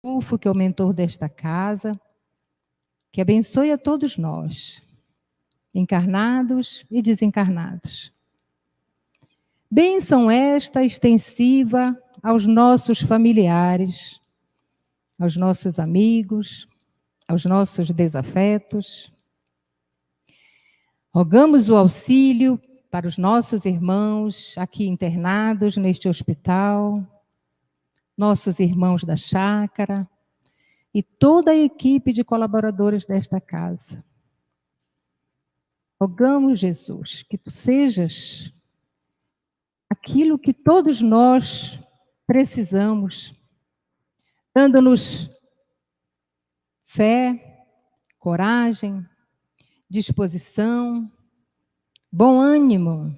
Ufo, que é o mentor desta casa, que abençoe a todos nós, encarnados e desencarnados. Bênção esta extensiva aos nossos familiares, aos nossos amigos, aos nossos desafetos. Rogamos o auxílio para os nossos irmãos aqui internados neste hospital, nossos irmãos da chácara e toda a equipe de colaboradores desta casa. Rogamos, Jesus, que tu sejas aquilo que todos nós precisamos, dando-nos fé, coragem, disposição, bom ânimo,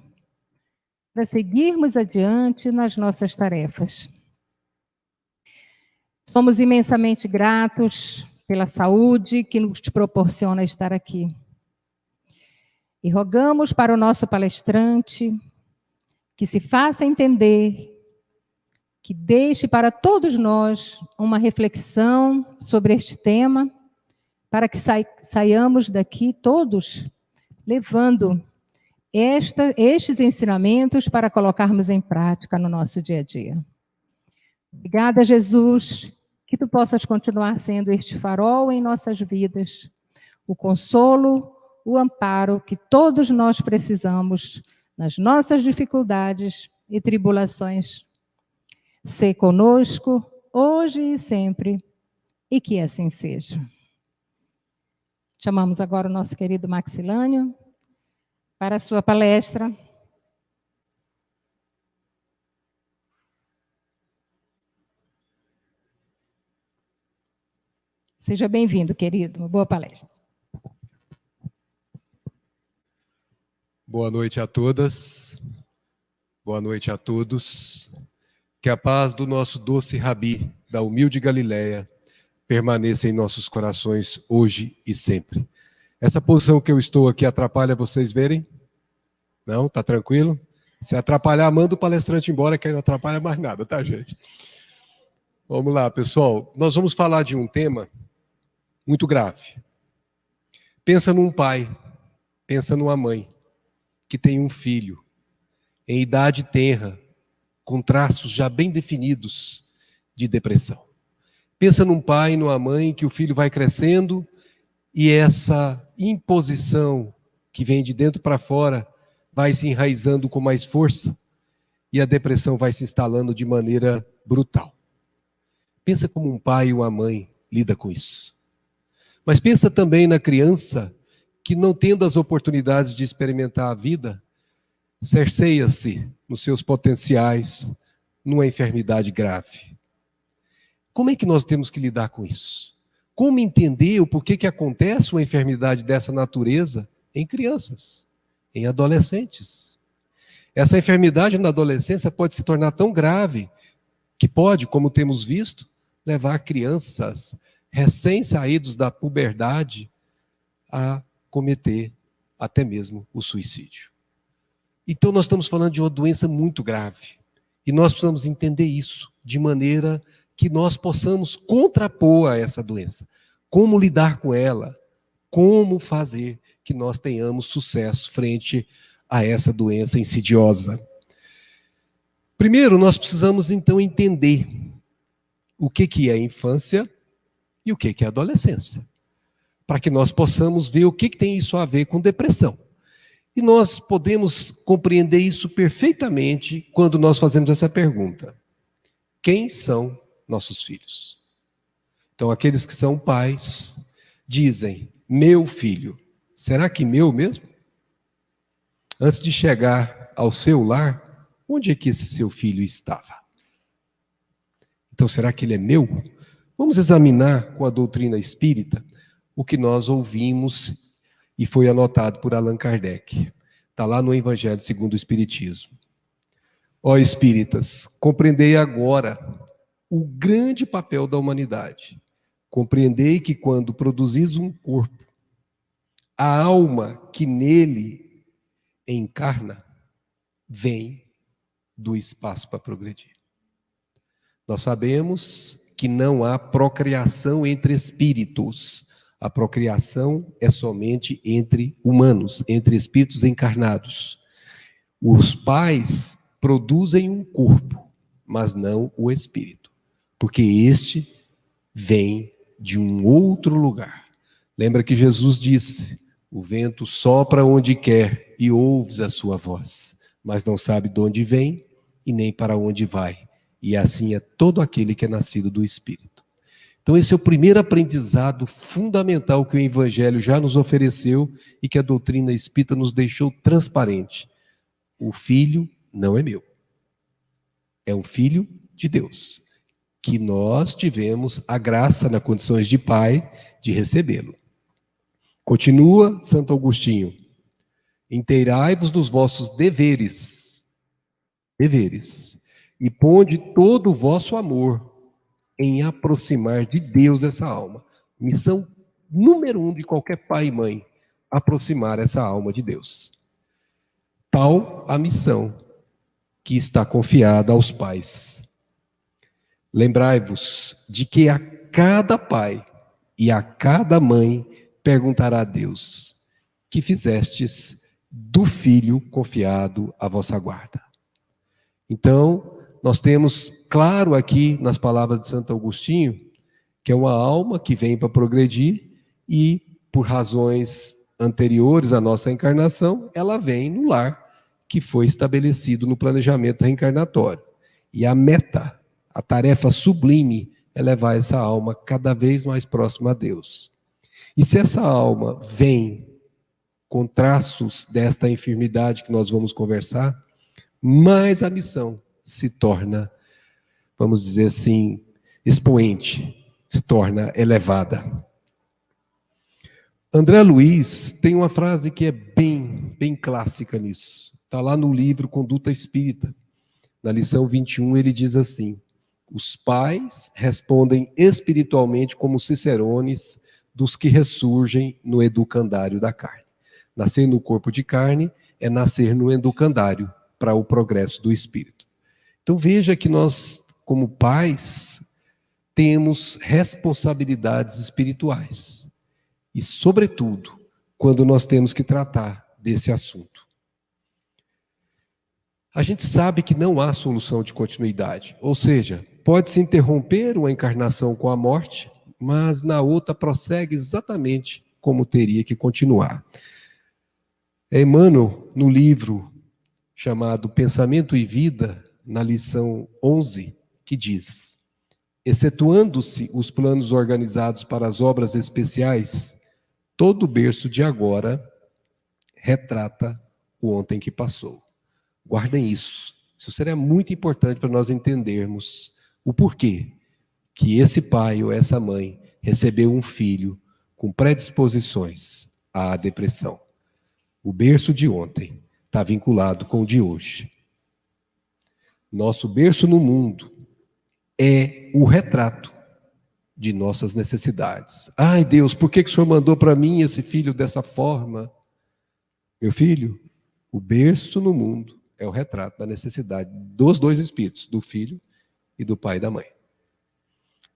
para seguirmos adiante nas nossas tarefas. Somos imensamente gratos pela saúde que nos proporciona estar aqui. E rogamos para o nosso palestrante que se faça entender, que deixe para todos nós uma reflexão sobre este tema, para que saiamos daqui todos levando estes ensinamentos para colocarmos em prática no nosso dia a dia. Obrigada, Jesus, que tu possas continuar sendo este farol em nossas vidas, o consolo, o amparo que todos nós precisamos nas nossas dificuldades e tribulações. Sê conosco, hoje e sempre, e que assim seja. Chamamos agora o nosso querido Maxilânio para a sua palestra. Seja bem-vindo, querido. Uma boa palestra. Boa noite a todas. Boa noite a todos. Que a paz do nosso doce Rabi, da humilde Galileia, permaneça em nossos corações hoje e sempre. Essa posição que eu estou aqui atrapalha vocês verem? Não? Tá tranquilo? Se atrapalhar, manda o palestrante embora, que aí não atrapalha mais nada, tá, gente? Vamos lá, pessoal. Nós vamos falar de um tema muito grave. Pensa num pai, pensa numa mãe, que tem um filho, em idade tenra, com traços já bem definidos de depressão. Pensa num pai e numa mãe que o filho vai crescendo e essa imposição que vem de dentro para fora vai se enraizando com mais força e a depressão vai se instalando de maneira brutal. Pensa como um pai e uma mãe lida com isso. Mas pensa também na criança que, não tendo as oportunidades de experimentar a vida, cerceia-se nos seus potenciais numa enfermidade grave. Como é que nós temos que lidar com isso? Como entender o porquê que acontece uma enfermidade dessa natureza em crianças, em adolescentes? Essa enfermidade na adolescência pode se tornar tão grave que pode, como temos visto, levar crianças recém-saídos da puberdade a cometer até mesmo o suicídio. Então nós estamos falando de uma doença muito grave. E nós precisamos entender isso de maneira que nós possamos contrapor a essa doença. Como lidar com ela? Como fazer que nós tenhamos sucesso frente a essa doença insidiosa? Primeiro, nós precisamos então entender o que é infância e o que é adolescência, para que nós possamos ver o que tem isso a ver com depressão. E nós podemos compreender isso perfeitamente quando nós fazemos essa pergunta: quem são nossos filhos? Então, aqueles que são pais dizem: meu filho. Será que meu mesmo? Antes de chegar ao seu lar, onde é que esse seu filho estava? Então, será que ele é meu? Vamos examinar com a doutrina espírita o que nós ouvimos e foi anotado por Allan Kardec. Está lá no Evangelho segundo o Espiritismo. Ó espíritas, compreendei agora o grande papel da humanidade. Compreendei que quando produzis um corpo, a alma que nele encarna vem do espaço para progredir. Nós sabemos que não há procriação entre espíritos. A procriação é somente entre humanos, entre espíritos encarnados. Os pais produzem um corpo, mas não o espírito, porque este vem de um outro lugar. Lembra que Jesus disse: o vento sopra onde quer e ouves a sua voz, mas não sabe de onde vem e nem para onde vai. E assim é todo aquele que é nascido do Espírito. Então esse é o primeiro aprendizado fundamental que o Evangelho já nos ofereceu e que a doutrina espírita nos deixou transparente. O filho não é meu. É um filho de Deus, que nós tivemos a graça, nas condições de pai, de recebê-lo. Continua Santo Agostinho: inteirai-vos dos vossos deveres, e ponde todo o vosso amor em aproximar de Deus essa alma. Missão número 1 de qualquer pai e mãe: aproximar essa alma de Deus. Tal a missão que está confiada aos pais. Lembrai-vos de que a cada pai e a cada mãe perguntará a Deus: que fizestes do filho confiado à vossa guarda? Então, nós temos claro aqui nas palavras de Santo Agostinho que é uma alma que vem para progredir e, por razões anteriores à nossa encarnação, ela vem no lar que foi estabelecido no planejamento reencarnatório. E a meta, a tarefa sublime, é levar essa alma cada vez mais próxima a Deus. E se essa alma vem com traços desta enfermidade que nós vamos conversar, mais a missão se torna, vamos dizer assim, expoente, se torna elevada. André Luiz tem uma frase que é bem clássica nisso. Está lá no livro Conduta Espírita. Na lição 21 ele diz assim: os pais respondem espiritualmente como cicerones dos que ressurgem no educandário da carne. Nascer no corpo de carne é nascer no educandário para o progresso do espírito. Então veja que nós, como pais, temos responsabilidades espirituais. E, sobretudo, quando nós temos que tratar desse assunto. A gente sabe que não há solução de continuidade. Ou seja, pode-se interromper uma encarnação com a morte, mas na outra prossegue exatamente como teria que continuar. É Emmanuel, no livro chamado Pensamento e Vida, na lição 11, que diz: excetuando-se os planos organizados para as obras especiais, todo o berço de agora retrata o ontem que passou. Guardem isso. Isso seria muito importante para nós entendermos o porquê que esse pai ou essa mãe recebeu um filho com predisposições à depressão. O berço de ontem está vinculado com o de hoje. Nosso berço no mundo é o retrato de nossas necessidades. Ai, Deus, por que o Senhor mandou para mim esse filho dessa forma? Meu filho, o berço no mundo é o retrato da necessidade dos dois espíritos, do filho e do pai e da mãe.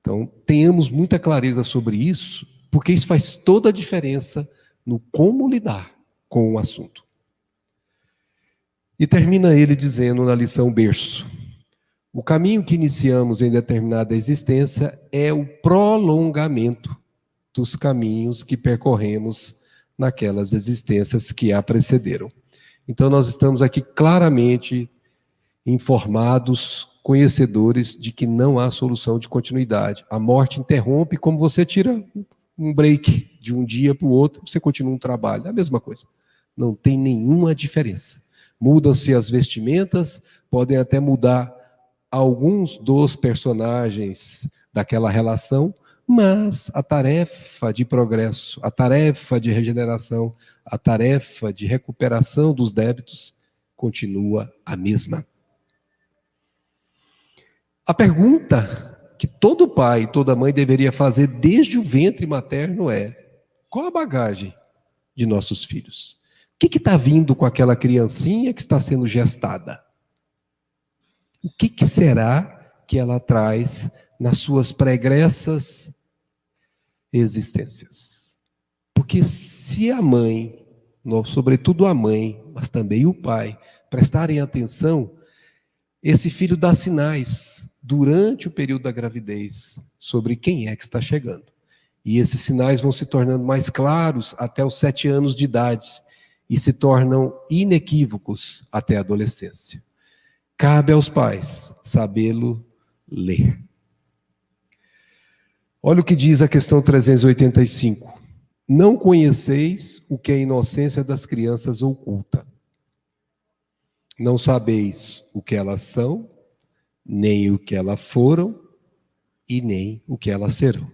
Então, tenhamos muita clareza sobre isso, porque isso faz toda a diferença no como lidar com o assunto. E termina ele dizendo na lição berço: o caminho que iniciamos em determinada existência é o prolongamento dos caminhos que percorremos naquelas existências que a precederam. Então nós estamos aqui claramente informados, conhecedores de que não há solução de continuidade. A morte interrompe, como você tira um break de um dia para o outro, você continua um trabalho, é a mesma coisa. Não tem nenhuma diferença. Mudam-se as vestimentas, podem até mudar alguns dos personagens daquela relação, mas a tarefa de progresso, a tarefa de regeneração, a tarefa de recuperação dos débitos continua a mesma. A pergunta que todo pai e toda mãe deveria fazer desde o ventre materno é: qual a bagagem de nossos filhos? O que está vindo com aquela criancinha que está sendo gestada? O que será que ela traz nas suas pregressas existências. Porque se a mãe, sobretudo a mãe, mas também o pai, prestarem atenção, esse filho dá sinais durante o período da gravidez sobre quem é que está chegando. E esses sinais vão se tornando mais claros até os 7 anos de idade e se tornam inequívocos até a adolescência. Cabe aos pais sabê-lo ler. Olha o que diz a questão 385. Não conheceis o que a inocência das crianças oculta. Não sabeis o que elas são, nem o que elas foram, e nem o que elas serão.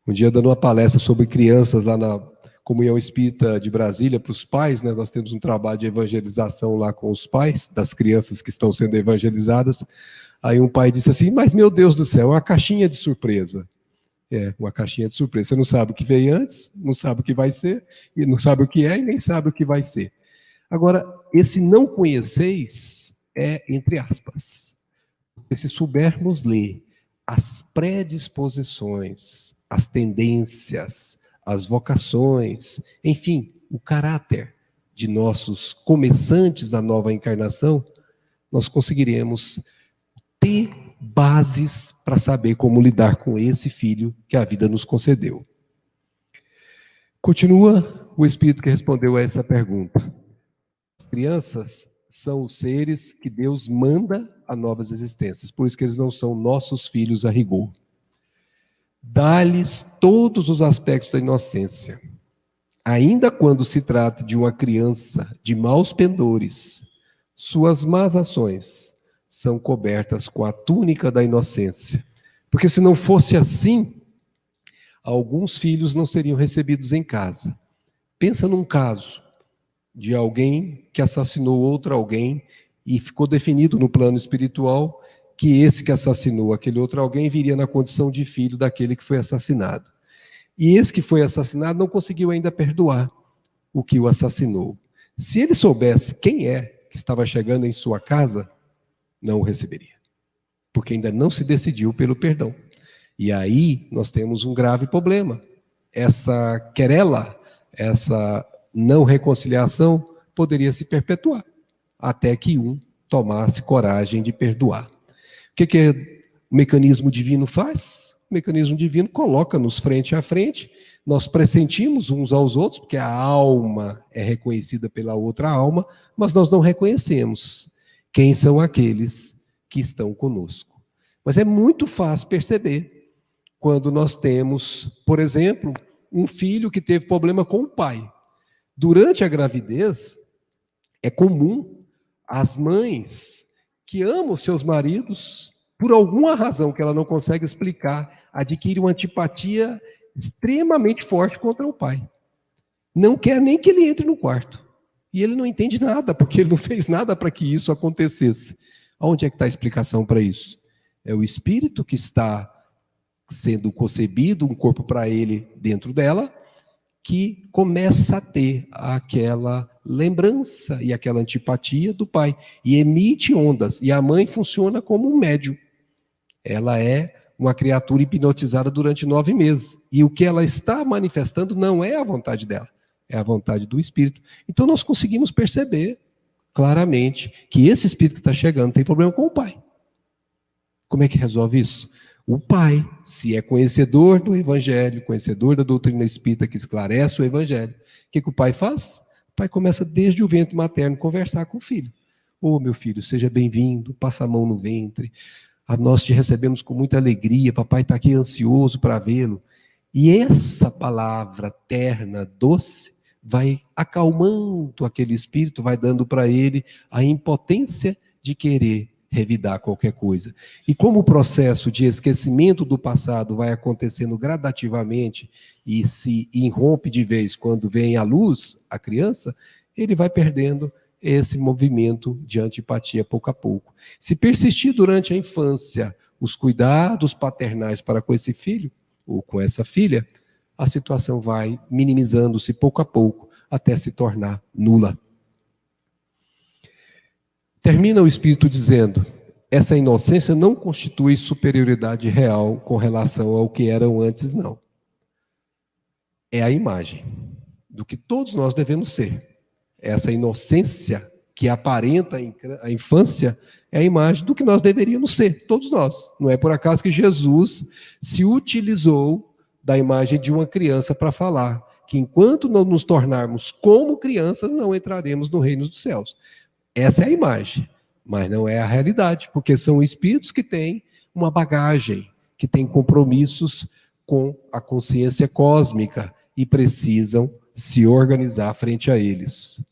Um dia, dando uma palestra sobre crianças lá na Comunhão Espírita de Brasília, para os pais, né? Nós temos um trabalho de evangelização lá com os pais, das crianças que estão sendo evangelizadas. Aí um pai disse assim, mas meu Deus do céu, é uma caixinha de surpresa. É, uma caixinha de surpresa. Você não sabe o que veio antes, não sabe o que vai ser, e não sabe o que é e nem sabe o que vai ser. Agora, esse não conheceis é entre aspas. Porque se soubermos ler as predisposições, as tendências, as vocações, enfim, o caráter de nossos começantes da nova encarnação, nós conseguiremos ter bases para saber como lidar com esse filho que a vida nos concedeu. Continua o Espírito que respondeu a essa pergunta. As crianças são os seres que Deus manda a novas existências, por isso que eles não são nossos filhos a rigor. Dá-lhes todos os aspectos da inocência. Ainda quando se trata de uma criança de maus pendores, suas más ações são cobertas com a túnica da inocência. Porque se não fosse assim, alguns filhos não seriam recebidos em casa. Pensa num caso de alguém que assassinou outro alguém e ficou definido no plano espiritual que esse que assassinou aquele outro alguém viria na condição de filho daquele que foi assassinado. E esse que foi assassinado não conseguiu ainda perdoar o que o assassinou. Se ele soubesse quem é que estava chegando em sua casa, não o receberia. Porque ainda não se decidiu pelo perdão. E aí nós temos um grave problema. Essa querela, essa não reconciliação poderia se perpetuar até que um tomasse coragem de perdoar. O que o mecanismo divino faz? O mecanismo divino coloca-nos frente a frente, nós pressentimos uns aos outros, porque a alma é reconhecida pela outra alma, mas nós não reconhecemos quem são aqueles que estão conosco. Mas é muito fácil perceber quando nós temos, por exemplo, um filho que teve problema com o pai. Durante a gravidez, é comum as mães que amam seus maridos, por alguma razão que ela não consegue explicar, adquirem uma antipatia extremamente forte contra o pai. Não quer nem que ele entre no quarto. E ele não entende nada, porque ele não fez nada para que isso acontecesse. Onde é que está a explicação para isso? É o espírito que está sendo concebido, um corpo para ele dentro dela, que começa a ter aquela lembrança e aquela antipatia do pai, e emite ondas, e a mãe funciona como um médium. Ela é uma criatura hipnotizada durante 9 meses, e o que ela está manifestando não é a vontade dela, é a vontade do espírito. Então nós conseguimos perceber claramente que esse espírito que está chegando tem problema com o pai. Como é que resolve isso? O pai, se é conhecedor do evangelho, conhecedor da doutrina espírita que esclarece o evangelho, o que o pai faz? O pai começa desde o ventre materno a conversar com o filho. Ô, meu filho, seja bem-vindo, passa a mão no ventre. Nós te recebemos com muita alegria, papai está aqui ansioso para vê-lo. E essa palavra terna, doce, vai acalmando aquele espírito, vai dando para ele a impotência de querer revidar qualquer coisa. E como o processo de esquecimento do passado vai acontecendo gradativamente e se irrompe de vez quando vem à luz a criança, ele vai perdendo esse movimento de antipatia pouco a pouco. Se persistir durante a infância os cuidados paternais para com esse filho ou com essa filha, a situação vai minimizando-se pouco a pouco até se tornar nula. Termina o Espírito dizendo, essa inocência não constitui superioridade real com relação ao que eram antes, não. É a imagem do que todos nós devemos ser. Essa inocência que aparenta a infância é a imagem do que nós deveríamos ser, todos nós. Não é por acaso que Jesus se utilizou da imagem de uma criança para falar que enquanto não nos tornarmos como crianças, não entraremos no reino dos céus. Essa é a imagem, mas não é a realidade, porque são espíritos que têm uma bagagem, que têm compromissos com a consciência cósmica e precisam se organizar frente a eles.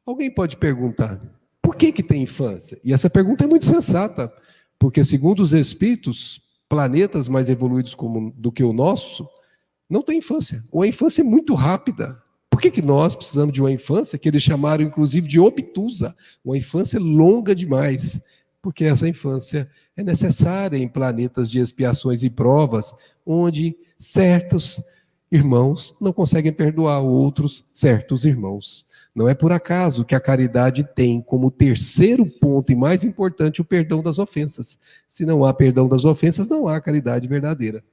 Alguém pode perguntar, por que tem infância? E essa pergunta é muito sensata, porque segundo os espíritos, planetas mais evoluídos do que o nosso, não tem infância. Ou a infância é muito rápida. Por que nós precisamos de uma infância que eles chamaram, inclusive, de obtusa? Uma infância longa demais. Porque essa infância é necessária em planetas de expiações e provas, onde certos irmãos não conseguem perdoar outros certos irmãos. Não é por acaso que a caridade tem como terceiro ponto e mais importante o perdão das ofensas. Se não há perdão das ofensas, não há caridade verdadeira.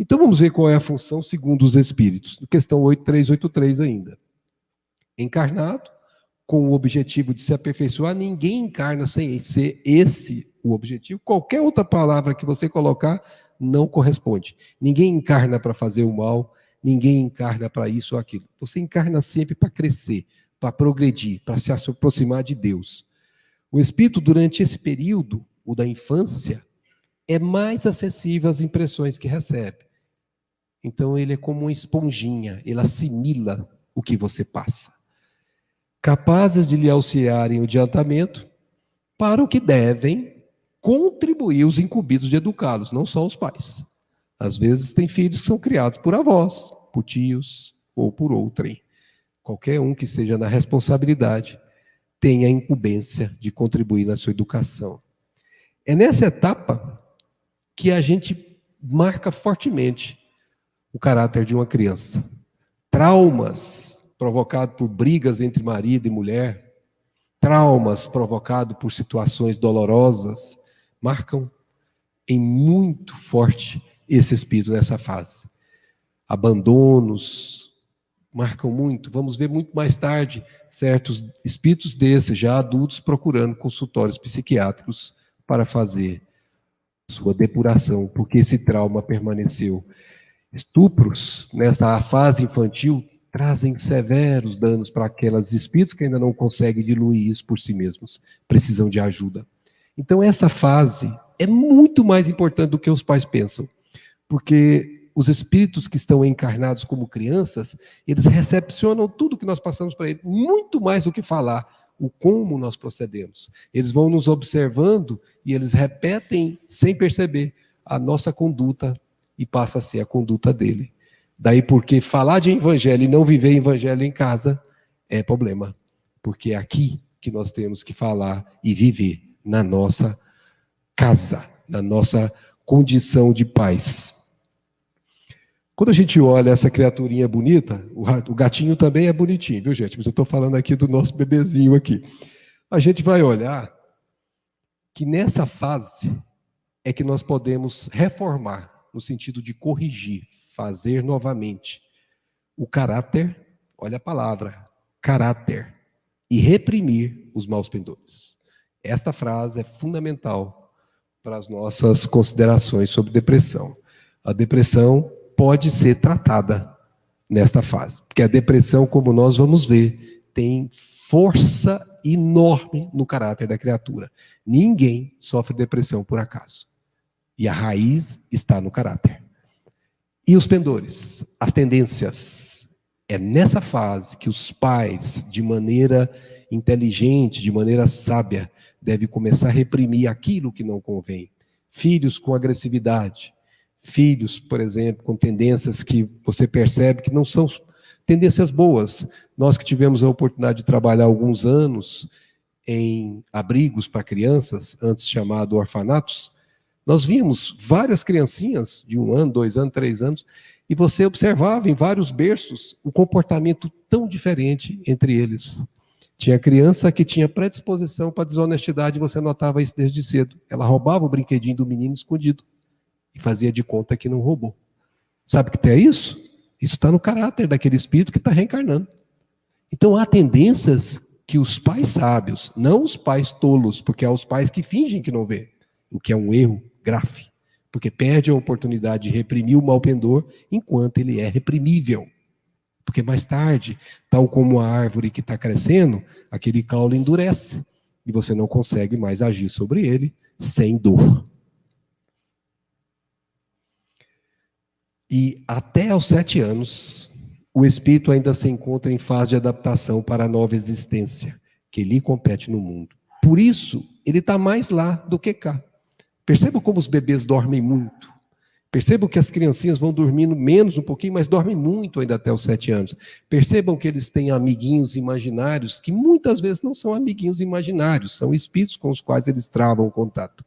Então vamos ver qual é a função segundo os espíritos. Questão 8383 ainda. Encarnado, com o objetivo de se aperfeiçoar, ninguém encarna sem ser esse o objetivo. Qualquer outra palavra que você colocar não corresponde. Ninguém encarna para fazer o mal, ninguém encarna para isso ou aquilo. Você encarna sempre para crescer, para progredir, para se aproximar de Deus. O espírito, durante esse período, o da infância, é mais acessível às impressões que recebe. Então ele é como uma esponjinha, ele assimila o que você passa. Capazes de lhe auxiliar em adiantamento, para o que devem contribuir os incumbidos de educá-los, não só os pais. Às vezes tem filhos que são criados por avós, por tios ou por outrem. Qualquer um que esteja na responsabilidade tem a incumbência de contribuir na sua educação. É nessa etapa que a gente marca fortemente o caráter de uma criança. Traumas provocados por brigas entre marido e mulher, traumas provocados por situações dolorosas, marcam em muito forte esse espírito nessa fase. Abandonos marcam muito. Vamos ver muito mais tarde certos espíritos desses, já adultos, procurando consultórios psiquiátricos para fazer sua depuração, porque esse trauma permaneceu. Estupros nessa fase infantil trazem severos danos para aqueles espíritos que ainda não conseguem diluir isso por si mesmos, precisam de ajuda. Então essa fase é muito mais importante do que os pais pensam, porque os espíritos que estão encarnados como crianças, eles recepcionam tudo que nós passamos para eles, muito mais do que falar o como nós procedemos. Eles vão nos observando e eles repetem sem perceber a nossa conduta e passa a ser a conduta dele. Daí porque falar de evangelho e não viver evangelho em casa é problema. Porque é aqui que nós temos que falar e viver, na nossa casa, na nossa condição de paz. Quando a gente olha essa criaturinha bonita, o gatinho também é bonitinho, viu, gente? Mas eu estou falando aqui do nosso bebezinho aqui. A gente vai olhar que nessa fase é que nós podemos reformar, no sentido de corrigir, fazer novamente o caráter, olha a palavra, caráter, e reprimir os maus pendores. Esta frase é fundamental para as nossas considerações sobre depressão. A depressão pode ser tratada nesta fase, porque a depressão, como nós vamos ver, tem força enorme no caráter da criatura. Ninguém sofre depressão por acaso. E a raiz está no caráter. E os pendores, as tendências. É nessa fase que os pais, de maneira inteligente, de maneira sábia, devem começar a reprimir aquilo que não convém. Filhos com agressividade. Filhos, por exemplo, com tendências que você percebe que não são tendências boas. Nós que tivemos a oportunidade de trabalhar alguns anos em abrigos para crianças, antes chamado orfanatos, nós víamos várias criancinhas de 1 ano, 2 anos, 3 anos, e você observava em vários berços um comportamento tão diferente entre eles. Tinha criança que tinha predisposição para desonestidade, você notava isso desde cedo. Ela roubava o brinquedinho do menino escondido e fazia de conta que não roubou. Sabe o que é isso? Isso está no caráter daquele espírito que está reencarnando. Então há tendências que os pais sábios, não os pais tolos, porque há os pais que fingem que não vê, o que é um erro grave, porque perde a oportunidade de reprimir o mal pendor enquanto ele é reprimível. Porque mais tarde, tal como a árvore que está crescendo, aquele caule endurece e você não consegue mais agir sobre ele sem dor. E até aos 7 anos, o espírito ainda se encontra em fase de adaptação para a nova existência que lhe compete no mundo. Por isso, ele está mais lá do que cá. Perceba como os bebês dormem muito. Percebam que as criancinhas vão dormindo menos um pouquinho, mas dormem muito ainda até os 7 anos. Percebam que eles têm amiguinhos imaginários, que muitas vezes não são amiguinhos imaginários, são espíritos com os quais eles travam o contato.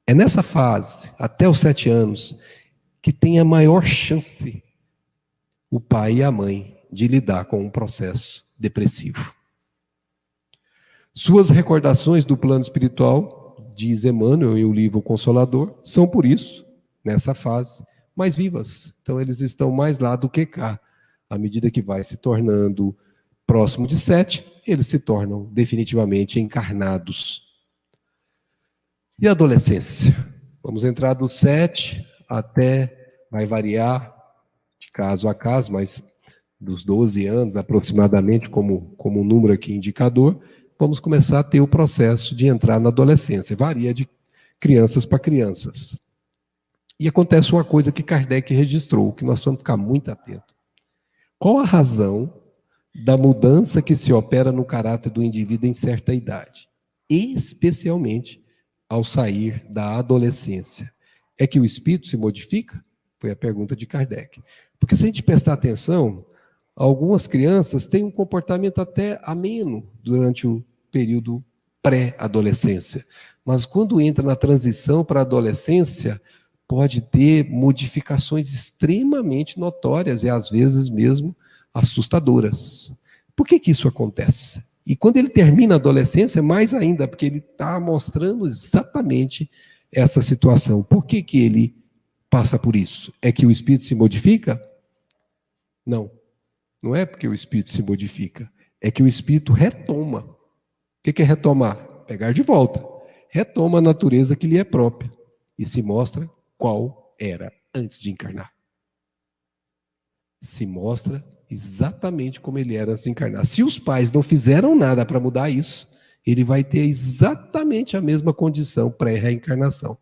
É nessa fase, até os 7 anos, que tem a maior chance o pai e a mãe de lidar com um processo depressivo. Suas recordações do plano espiritual, diz Emmanuel em o livro Consolador, são por isso, nessa fase, mais vivas. Então eles estão mais lá do que cá. À medida que vai se tornando próximo de 7, eles se tornam definitivamente encarnados. E a adolescência? Vamos entrar do 7 até, vai variar de caso a caso, mas dos 12 anos aproximadamente, como um número aqui indicador, vamos começar a ter o processo de entrar na adolescência. Varia de crianças para crianças. E acontece uma coisa que Kardec registrou, que nós vamos ficar muito atentos. Qual a razão da mudança que se opera no caráter do indivíduo em certa idade? Especialmente ao sair da adolescência. É que o espírito se modifica? Foi a pergunta de Kardec. Porque se a gente prestar atenção, algumas crianças têm um comportamento até ameno durante o período pré-adolescência. Mas quando entra na transição para a adolescência, pode ter modificações extremamente notórias e às vezes mesmo assustadoras. Por que isso acontece? E quando ele termina a adolescência, mais ainda, porque ele está mostrando exatamente essa situação. Por que ele passa por isso? É que o espírito se modifica? Não. Não é porque o espírito se modifica. É que o espírito retoma. O que é retomar? Pegar de volta. Retoma a natureza que lhe é própria. E se mostra qual era antes de encarnar. Se mostra exatamente como ele era antes de encarnar. Se os pais não fizeram nada para mudar isso, ele vai ter exatamente a mesma condição pré-reencarnação.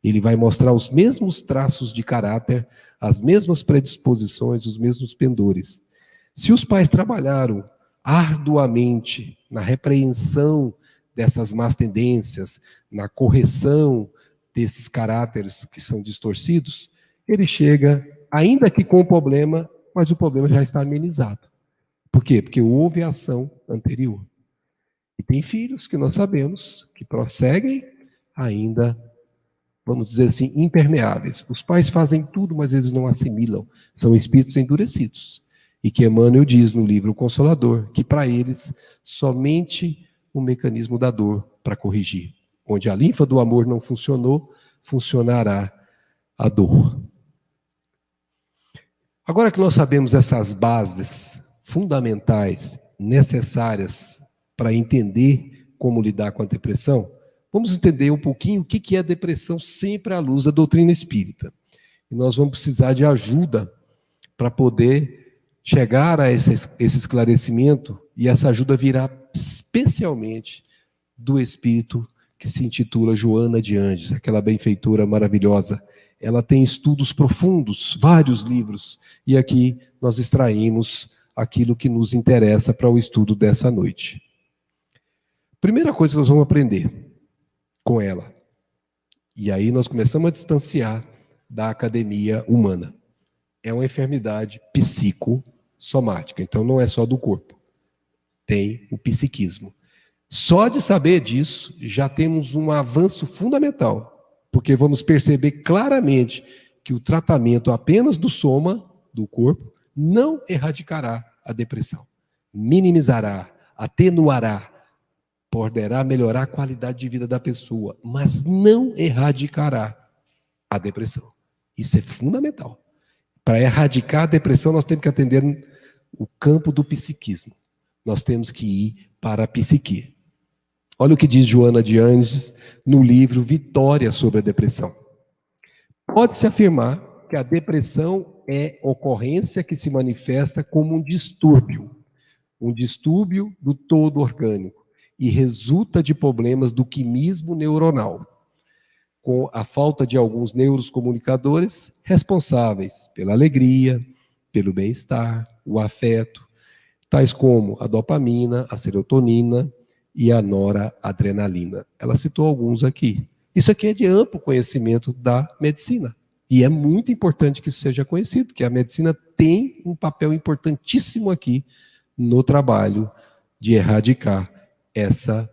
Ele vai mostrar os mesmos traços de caráter, as mesmas predisposições, os mesmos pendores. Se os pais trabalharam arduamente na repreensão dessas más tendências, na correção desses caráteres que são distorcidos, ele chega, ainda que com o problema, mas o problema já está amenizado. Por quê? Porque houve a ação anterior. E tem filhos que nós sabemos que prosseguem ainda, vamos dizer assim, impermeáveis. Os pais fazem tudo, mas eles não assimilam. São espíritos endurecidos. E que Emmanuel diz no livro Consolador, que para eles, somente o mecanismo da dor para corrigir. Onde a linfa do amor não funcionou, funcionará a dor. Agora que nós sabemos essas bases fundamentais, necessárias para entender como lidar com a depressão, vamos entender um pouquinho o que é a depressão sempre à luz da doutrina espírita. E nós vamos precisar de ajuda para poder chegar a esse esclarecimento, e essa ajuda virá especialmente do espírito que se intitula Joana de Anjos, aquela benfeitora maravilhosa. Ela tem estudos profundos, vários livros, e aqui nós extraímos aquilo que nos interessa para o estudo dessa noite. Primeira coisa que nós vamos aprender com ela, e aí nós começamos a distanciar da academia humana. É uma enfermidade psicossomática, então não é só do corpo, tem o psiquismo. Só de saber disso, já temos um avanço fundamental, porque vamos perceber claramente que o tratamento apenas do soma, do corpo, não erradicará a depressão. Minimizará, atenuará, poderá melhorar a qualidade de vida da pessoa, mas não erradicará a depressão. Isso é fundamental. Para erradicar a depressão, nós temos que atender o campo do psiquismo. Nós temos que ir para a psique. Olha o que diz Joana de Anges no livro Vitória sobre a Depressão. Pode-se afirmar que a depressão é ocorrência que se manifesta como um distúrbio do todo orgânico, e resulta de problemas do quimismo neuronal, com a falta de alguns neurocomunicadores responsáveis pela alegria, pelo bem-estar, o afeto, tais como a dopamina, a serotonina e a noradrenalina. Ela citou alguns aqui. Isso aqui é de amplo conhecimento da medicina. E é muito importante que isso seja conhecido, porque a medicina tem um papel importantíssimo aqui no trabalho de erradicar essa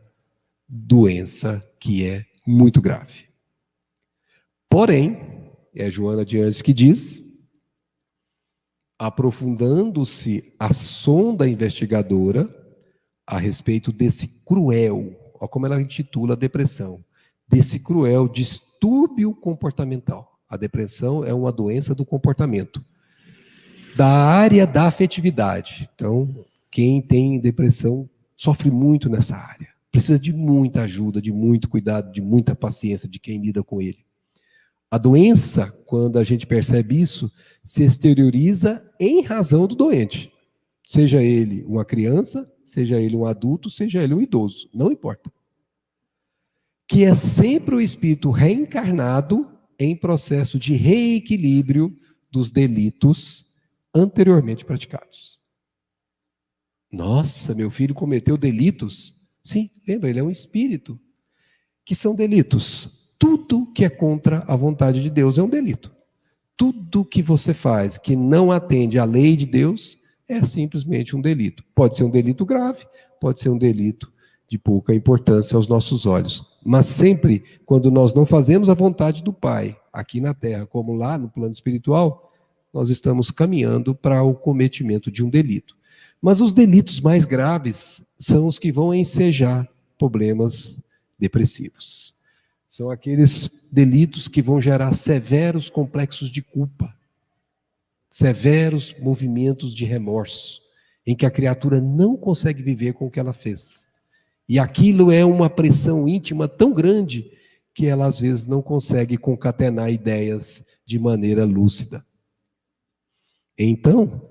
doença que é muito grave. Porém, é Joana de Anges que diz, aprofundando-se a sonda investigadora a respeito desse cruel, olha como ela intitula a depressão, desse cruel distúrbio comportamental. A depressão é uma doença do comportamento, da área da afetividade. Então, quem tem depressão sofre muito nessa área. Precisa de muita ajuda, de muito cuidado, de muita paciência de quem lida com ele. A doença, quando a gente percebe isso, se exterioriza em razão do doente. Seja ele uma criança, seja ele um adulto, seja ele um idoso, não importa. Que é sempre o espírito reencarnado em processo de reequilíbrio dos delitos anteriormente praticados. Nossa, meu filho cometeu delitos? Sim, lembra, ele é um espírito. Que são delitos? Tudo que é contra a vontade de Deus é um delito. Tudo que você faz que não atende à lei de Deus é simplesmente um delito. Pode ser um delito grave, pode ser um delito de pouca importância aos nossos olhos. Mas sempre, quando nós não fazemos a vontade do Pai, aqui na Terra, como lá no plano espiritual, nós estamos caminhando para o cometimento de um delito. Mas os delitos mais graves são os que vão ensejar problemas depressivos. São aqueles delitos que vão gerar severos complexos de culpa, severos movimentos de remorso, em que a criatura não consegue viver com o que ela fez. E aquilo é uma pressão íntima tão grande que ela às vezes não consegue concatenar ideias de maneira lúcida. Então,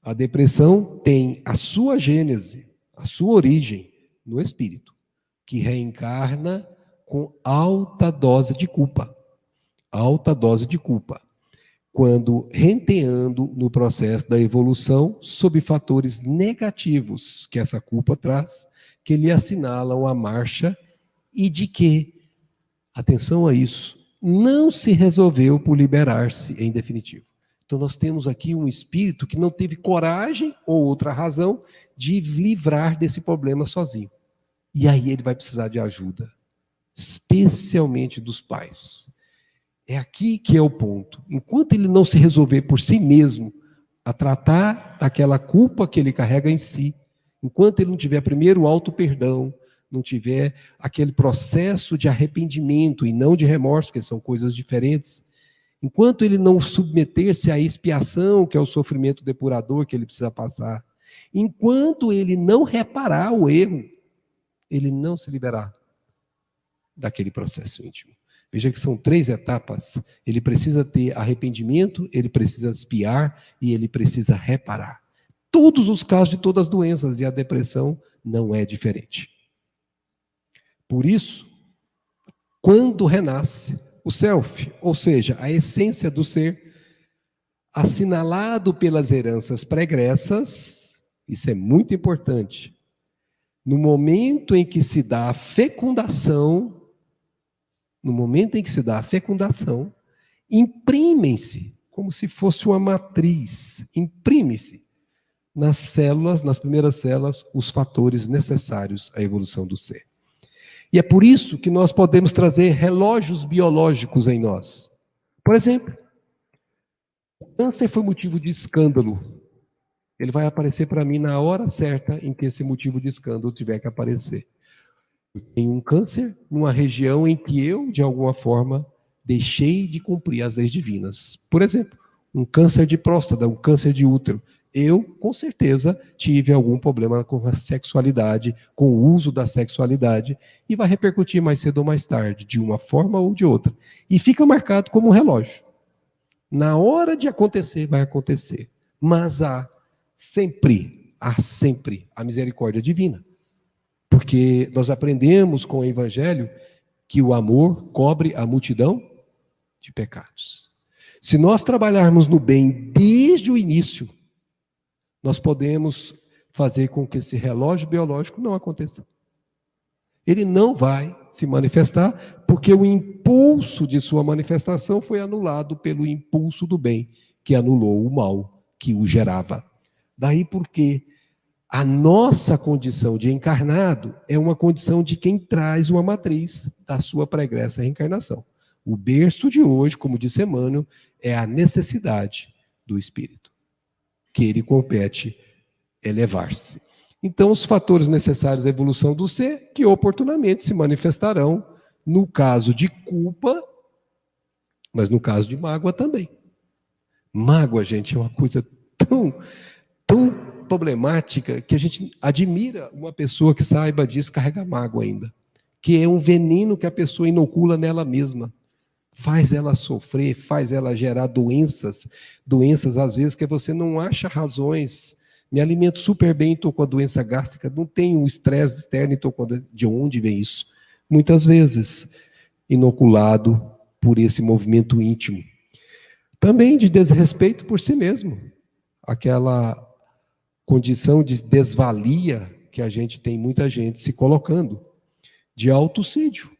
a depressão tem a sua gênese, a sua origem no espírito, que reencarna com alta dose de culpa. Alta dose de culpa. Quando renteando no processo da evolução sob fatores negativos que essa culpa traz, que lhe assinalam a marcha e de que, atenção a isso, não se resolveu por liberar-se em definitivo. Então nós temos aqui um espírito que não teve coragem ou outra razão de livrar desse problema sozinho. E aí ele vai precisar de ajuda, especialmente dos pais. É aqui que é o ponto. Enquanto ele não se resolver por si mesmo a tratar daquela culpa que ele carrega em si, enquanto ele não tiver primeiro o auto-perdão, não tiver aquele processo de arrependimento e não de remorso, que são coisas diferentes, enquanto ele não submeter-se à expiação, que é o sofrimento depurador que ele precisa passar, enquanto ele não reparar o erro, ele não se liberar daquele processo íntimo. Veja que são 3 etapas. Ele precisa ter arrependimento, ele precisa expiar e ele precisa reparar. Todos os casos de todas as doenças, e a depressão não é diferente. Por isso, quando renasce o self, ou seja, a essência do ser, assinalado pelas heranças pregressas, isso é muito importante. No momento em que se dá a fecundação, imprimem-se, como se fosse uma matriz, imprime-se nas células, nas primeiras células, os fatores necessários à evolução do ser. E é por isso que nós podemos trazer relógios biológicos em nós. Por exemplo, o câncer foi motivo de escândalo Ele vai aparecer para mim na hora certa em que esse motivo de escândalo tiver que aparecer. Eu tenho um câncer numa região em que eu, de alguma forma, deixei de cumprir as leis divinas. Por exemplo, um câncer de próstata, um câncer de útero. Eu, com certeza, tive algum problema com a sexualidade, com o uso da sexualidade, e vai repercutir mais cedo ou mais tarde, de uma forma ou de outra. E fica marcado como um relógio. Na hora de acontecer, vai acontecer. Mas há sempre a misericórdia divina. Porque nós aprendemos com o Evangelho que o amor cobre a multidão de pecados. Se nós trabalharmos no bem desde o início, nós podemos fazer com que esse relógio biológico não aconteça. Ele não vai se manifestar, porque o impulso de sua manifestação foi anulado pelo impulso do bem, que anulou o mal que o gerava. Daí porque a nossa condição de encarnado é uma condição de quem traz uma matriz da sua pregressa reencarnação. O berço de hoje, como disse Emmanuel, é a necessidade do espírito, que ele compete elevar-se. Então, os fatores necessários à evolução do ser, que oportunamente se manifestarão no caso de culpa, mas no caso de mágoa também. Mágoa, gente, é uma coisa tão problemática que a gente admira uma pessoa que saiba disso, carregar mágoa ainda. Que é um veneno que a pessoa inocula nela mesma. Faz ela sofrer, faz ela gerar doenças às vezes que você não acha razões. Me alimento super bem, estou com a doença gástrica, não tenho um estresse externo, estou com de onde vem isso? Muitas vezes inoculado por esse movimento íntimo. Também de desrespeito por si mesmo. Aquela condição de desvalia que a gente tem muita gente se colocando. De autocídio.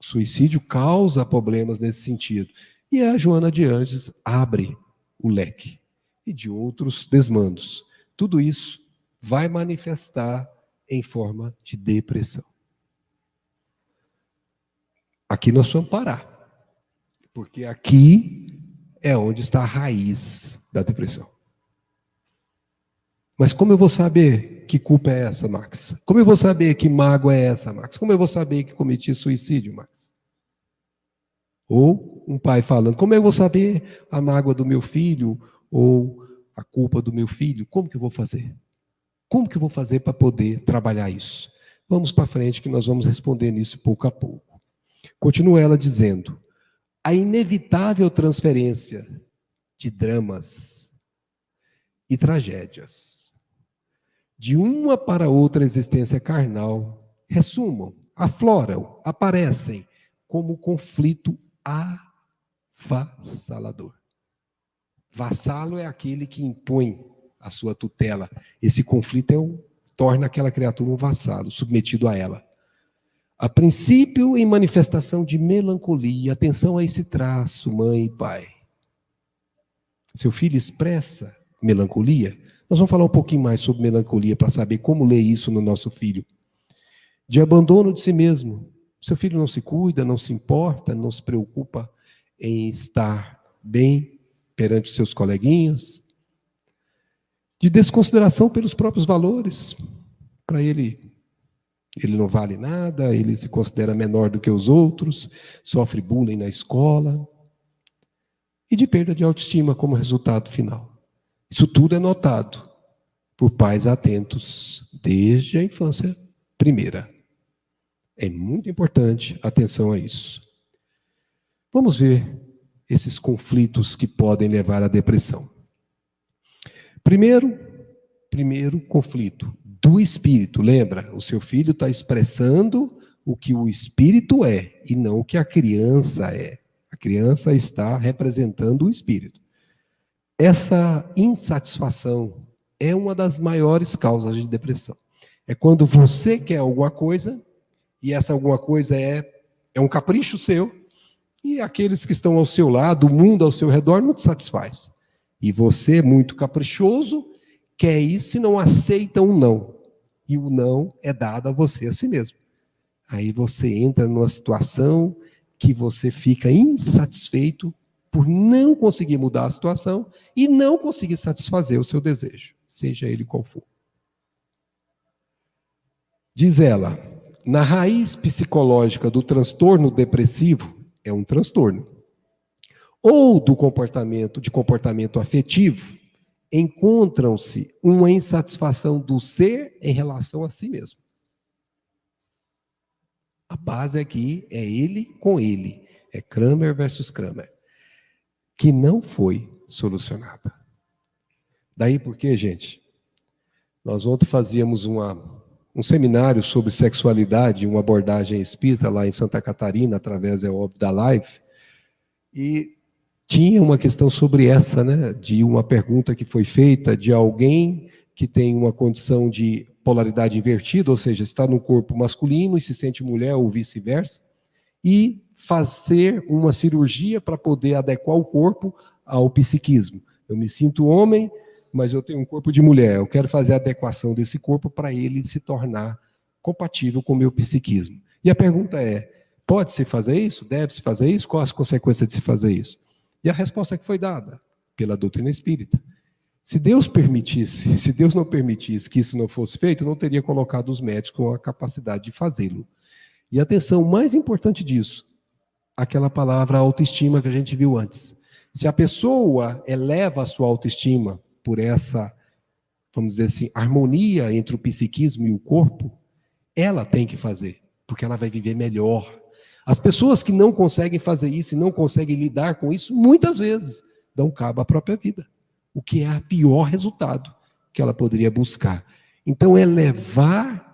Suicídio causa problemas nesse sentido. E a Joana de Ângeles abre o leque. E de outros desmandos. Tudo isso vai manifestar em forma de depressão. Aqui nós vamos parar. Porque aqui é onde está a raiz da depressão. Mas como eu vou saber que culpa é essa, Max? Como eu vou saber que mágoa é essa, Max? Como eu vou saber que cometi suicídio, Max? Ou um pai falando, como eu vou saber a mágoa do meu filho ou a culpa do meu filho? Como que eu vou fazer? Como que eu vou fazer para poder trabalhar isso? Vamos para frente que nós vamos responder nisso pouco a pouco. Continua ela dizendo, a inevitável transferência de dramas e tragédias de uma para outra existência carnal, ressumam, afloram, aparecem como conflito avassalador. Vassalo é aquele que impõe a sua tutela. Esse conflito torna aquela criatura um vassalo, submetido a ela. A princípio, em manifestação de melancolia, atenção a esse traço, mãe e pai. Seu filho expressa melancolia. Nós vamos falar um pouquinho mais sobre melancolia para saber como ler isso no nosso filho. De abandono de si mesmo. Seu filho não se cuida, não se importa, não se preocupa em estar bem perante os seus coleguinhas. De desconsideração pelos próprios valores. Para ele não vale nada, ele se considera menor do que os outros, sofre bullying na escola. E de perda de autoestima como resultado final. Isso tudo é notado por pais atentos desde a infância primeira. É muito importante atenção a isso. Vamos ver esses conflitos que podem levar à depressão. Primeiro conflito do espírito. Lembra, o seu filho está expressando o que o espírito é e não o que a criança é. A criança está representando o espírito. Essa insatisfação é uma das maiores causas de depressão. É quando você quer alguma coisa, e essa alguma coisa é um capricho seu, e aqueles que estão ao seu lado, o mundo ao seu redor, não te satisfaz. E você, muito caprichoso, quer isso e não aceita um não. E o não é dado a você a si mesmo. Aí você entra numa situação que você fica insatisfeito por não conseguir mudar a situação e não conseguir satisfazer o seu desejo, seja ele qual for. Diz ela, na raiz psicológica do transtorno depressivo, é um transtorno, ou de comportamento afetivo, encontram-se uma insatisfação do ser em relação a si mesmo. A base aqui é ele com ele, é Kramer versus Kramer, que não foi solucionada. Daí porque, gente, nós ontem fazíamos um seminário sobre sexualidade, uma abordagem espírita lá em Santa Catarina, através, é óbvio, da live, e tinha uma questão sobre essa, né, de uma pergunta que foi feita de alguém que tem uma condição de polaridade invertida, ou seja, está no corpo masculino e se sente mulher ou vice-versa, e fazer uma cirurgia para poder adequar o corpo ao psiquismo. Eu me sinto homem, mas eu tenho um corpo de mulher. Eu quero fazer a adequação desse corpo para ele se tornar compatível com o meu psiquismo. E a pergunta é, pode-se fazer isso? Deve-se fazer isso? Quais as consequências de se fazer isso? E a resposta que foi dada pela doutrina espírita. Se Deus permitisse, se Deus não permitisse que isso não fosse feito, não teria colocado os médicos com a capacidade de fazê-lo. E atenção, o mais importante disso, aquela palavra autoestima que a gente viu antes. Se a pessoa eleva a sua autoestima por essa, vamos dizer assim, harmonia entre o psiquismo e o corpo, ela tem que fazer, porque ela vai viver melhor. As pessoas que não conseguem fazer isso e não conseguem lidar com isso, muitas vezes dão cabo à própria vida, o que é o pior resultado que ela poderia buscar. Então, elevar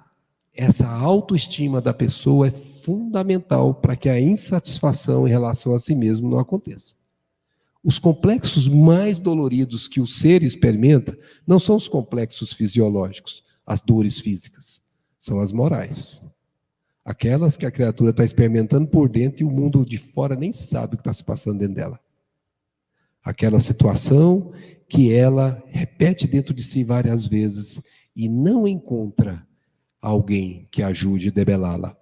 essa autoestima da pessoa é fundamental para que a insatisfação em relação a si mesmo não aconteça. Os complexos mais doloridos que o ser experimenta não são os complexos fisiológicos, as dores físicas, são as morais. Aquelas que a criatura está experimentando por dentro e o mundo de fora nem sabe o que está se passando dentro dela. Aquela situação que ela repete dentro de si várias vezes e não encontra alguém que ajude a debelá-la.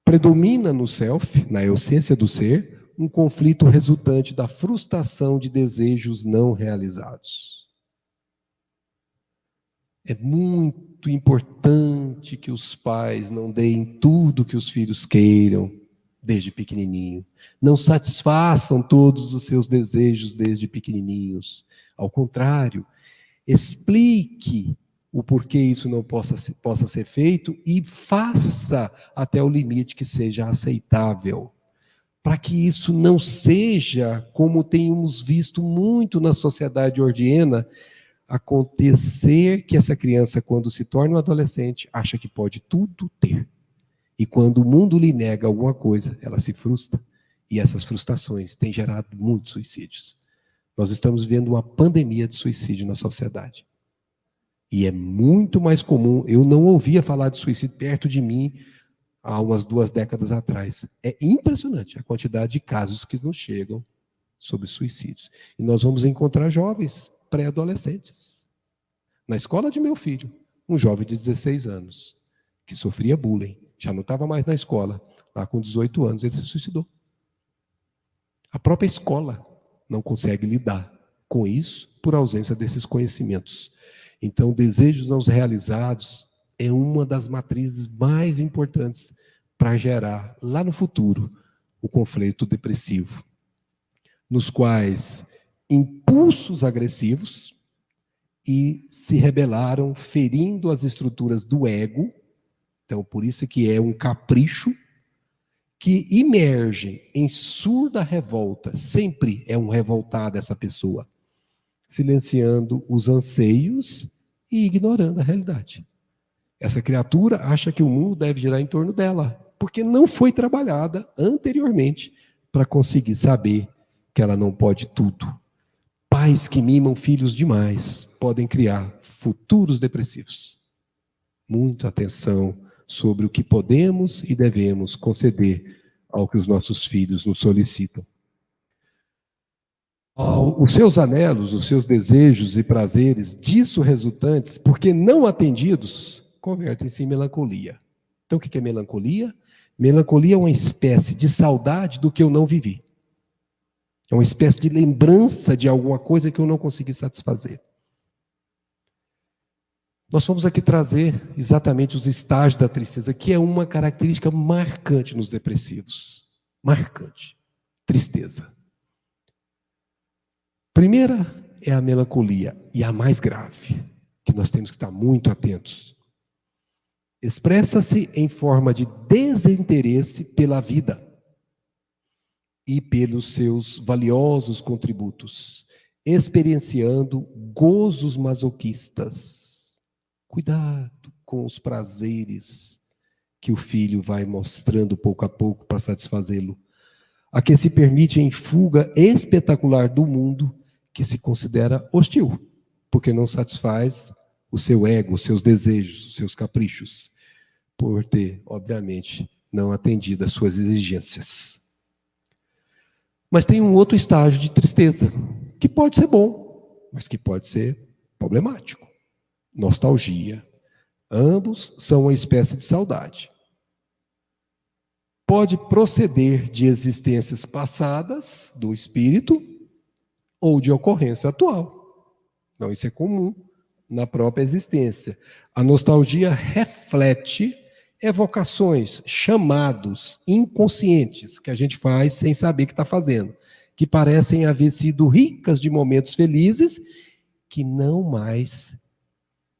Predomina no self, na essência do ser, um conflito resultante da frustração de desejos não realizados. É muito importante que os pais não deem tudo que os filhos queiram desde pequenininho. Não satisfaçam todos os seus desejos desde pequenininhos. Ao contrário, explique o porquê isso não possa ser feito e faça até o limite que seja aceitável. Para que isso não seja, como temos visto muito na sociedade ordiena, acontecer que essa criança, quando se torna um adolescente, acha que pode tudo ter. E quando o mundo lhe nega alguma coisa, ela se frustra. E essas frustrações têm gerado muitos suicídios. Nós estamos vendo uma pandemia de suicídio na sociedade. E é muito mais comum, eu não ouvia falar de suicídio perto de mim há umas 2 décadas atrás. É impressionante a quantidade de casos que nos chegam sobre suicídios. E nós vamos encontrar jovens pré-adolescentes. Na escola de meu filho, um jovem de 16 anos, que sofria bullying, já não estava mais na escola, lá com 18 anos ele se suicidou. A própria escola não consegue lidar com isso por ausência desses conhecimentos. Então, desejos não realizados é uma das matrizes mais importantes para gerar, lá no futuro, o conflito depressivo, nos quais impulsos agressivos e se rebelaram, ferindo as estruturas do ego. Então, por isso que é um capricho que emerge em surda revolta. Sempre é um revoltado essa pessoa, silenciando os anseios e ignorando a realidade. Essa criatura acha que o mundo deve girar em torno dela, porque não foi trabalhada anteriormente para conseguir saber que ela não pode tudo. Pais que mimam filhos demais podem criar futuros depressivos. Muita atenção sobre o que podemos e devemos conceder ao que os nossos filhos nos solicitam. Os seus anelos, os seus desejos e prazeres, disso resultantes, porque não atendidos, convertem-se em melancolia. Então, o que é melancolia? Melancolia é uma espécie de saudade do que eu não vivi. É uma espécie de lembrança de alguma coisa que eu não consegui satisfazer. Nós vamos aqui trazer exatamente os estágios da tristeza, que é uma característica marcante nos depressivos. Marcante. Tristeza. Primeira é a melancolia, e a mais grave, que nós temos que estar muito atentos. Expressa-se em forma de desinteresse pela vida e pelos seus valiosos contributos, experienciando gozos masoquistas. Cuidado com os prazeres que o filho vai mostrando pouco a pouco para satisfazê-lo. A que se permite em fuga espetacular do mundo que se considera hostil, porque não satisfaz o seu ego, os seus desejos, os seus caprichos, por ter, obviamente, não atendido às suas exigências. Mas tem um outro estágio de tristeza, que pode ser bom, mas que pode ser problemático. Nostalgia. Ambos são uma espécie de saudade. Pode proceder de existências passadas do espírito ou de ocorrência atual. Então, isso é comum na própria existência. A nostalgia reflete evocações, chamados inconscientes, que a gente faz sem saber que está fazendo, que parecem haver sido ricas de momentos felizes, que não mais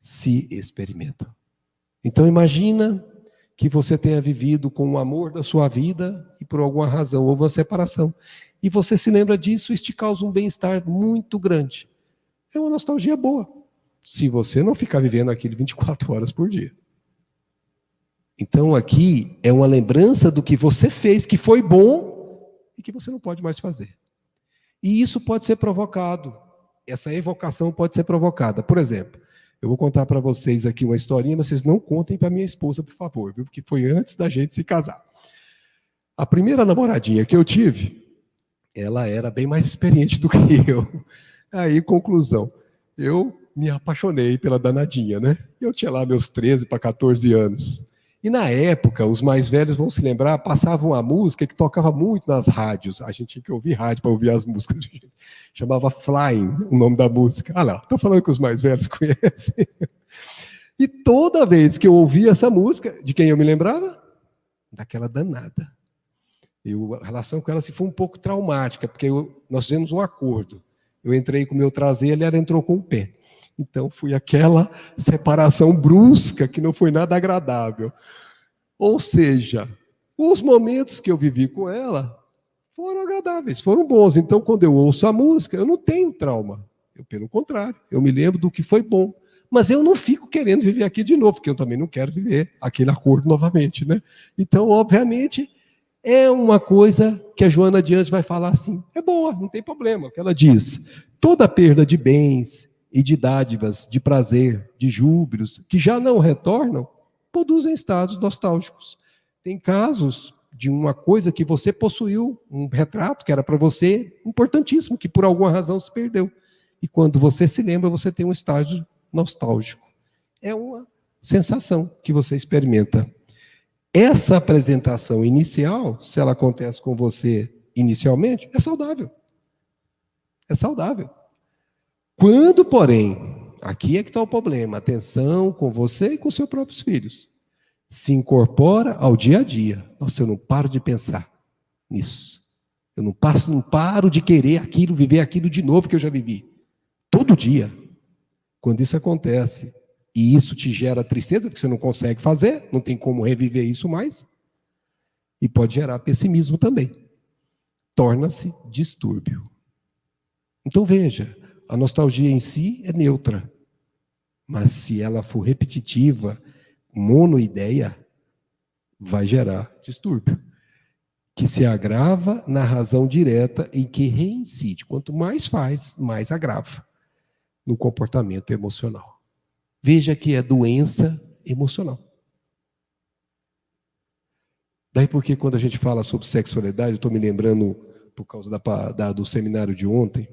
se experimentam. Então imagina que você tenha vivido com o amor da sua vida e por alguma razão houve uma separação. E você se lembra disso, isso te causa um bem-estar muito grande. É uma nostalgia boa, se você não ficar vivendo aquilo 24 horas por dia. Então aqui é uma lembrança do que você fez, que foi bom e que você não pode mais fazer. E isso pode ser provocado, essa evocação pode ser provocada. Por exemplo, eu vou contar para vocês aqui uma historinha, mas vocês não contem para minha esposa, por favor, viu? Porque foi antes da gente se casar. A primeira namoradinha que eu tive, ela era bem mais experiente do que eu. Aí, conclusão, eu me apaixonei pela danadinha, né? Eu tinha lá meus 13 para 14 anos. E na época, os mais velhos vão se lembrar, passava uma música que tocava muito nas rádios. A gente tinha que ouvir rádio para ouvir as músicas. Chamava Flying, o nome da música. Ah lá, estou falando que os mais velhos conhecem. E toda vez que eu ouvia essa música, de quem eu me lembrava? Daquela danada. A relação com ela se foi um pouco traumática, porque nós fizemos um acordo. Eu entrei com o meu traseiro e ela entrou com o pé. Então, foi aquela separação brusca que não foi nada agradável. Ou seja, os momentos que eu vivi com ela foram agradáveis, foram bons. Então, quando eu ouço a música, eu não tenho trauma. Pelo contrário, eu me lembro do que foi bom. Mas eu não fico querendo viver aqui de novo, porque eu também não quero viver aquele acordo novamente, né? Então, obviamente, é uma coisa que a Joana Diante vai falar assim, é boa, não tem problema, o que ela diz. Toda perda de bens e de dádivas, de prazer, de júbilos, que já não retornam, produzem estados nostálgicos. Tem casos de uma coisa que você possuiu, um retrato que era para você importantíssimo, que por alguma razão se perdeu. E quando você se lembra, você tem um estágio nostálgico. É uma sensação que você experimenta. Essa apresentação inicial, se ela acontece com você inicialmente, é saudável. É saudável. Quando, porém, aqui é que está o problema, atenção com você e com seus próprios filhos, se incorpora ao dia a dia. Nossa, eu não paro de pensar nisso. Eu não paro de querer aquilo, viver aquilo de novo que eu já vivi. Todo dia. Quando isso acontece, e isso te gera tristeza, porque você não consegue fazer, não tem como reviver isso mais, e pode gerar pessimismo também. Torna-se distúrbio. Então veja, a nostalgia em si é neutra, mas se ela for repetitiva, monoideia, vai gerar distúrbio, que se agrava na razão direta em que reincide. Quanto mais faz, mais agrava no comportamento emocional. Veja que é doença emocional. Daí porque quando a gente fala sobre sexualidade, eu estou me lembrando, por causa do seminário de ontem,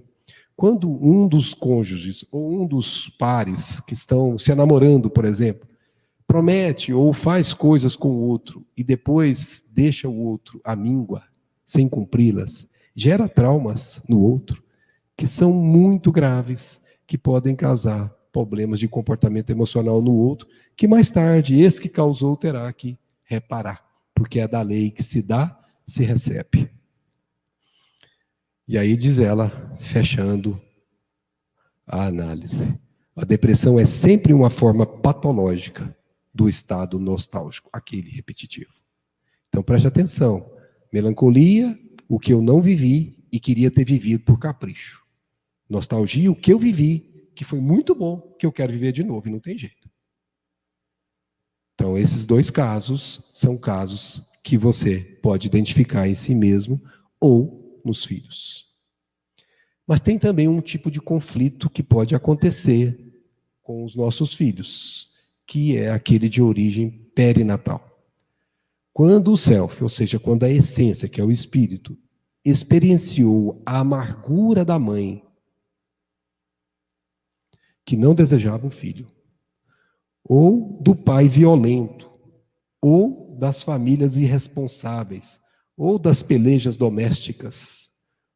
quando um dos cônjuges ou um dos pares que estão se namorando, por exemplo, promete ou faz coisas com o outro e depois deixa o outro à míngua, sem cumpri-las, gera traumas no outro que são muito graves, que podem causar problemas de comportamento emocional no outro, que mais tarde esse que causou terá que reparar, porque é da lei que se dá, se recebe. E aí diz ela, fechando a análise, a depressão é sempre uma forma patológica do estado nostálgico, aquele repetitivo. Então preste atenção, melancolia, o que eu não vivi e queria ter vivido por capricho. Nostalgia, o que eu vivi, que foi muito bom, que eu quero viver de novo, e não tem jeito. Então, esses dois casos são casos que você pode identificar em si mesmo ou nos filhos. Mas tem também um tipo de conflito que pode acontecer com os nossos filhos, que é aquele de origem perinatal. Quando o self, ou seja, quando a essência, que é o espírito, experienciou a amargura da mãe, que não desejava um filho, ou do pai violento, ou das famílias irresponsáveis, ou das pelejas domésticas,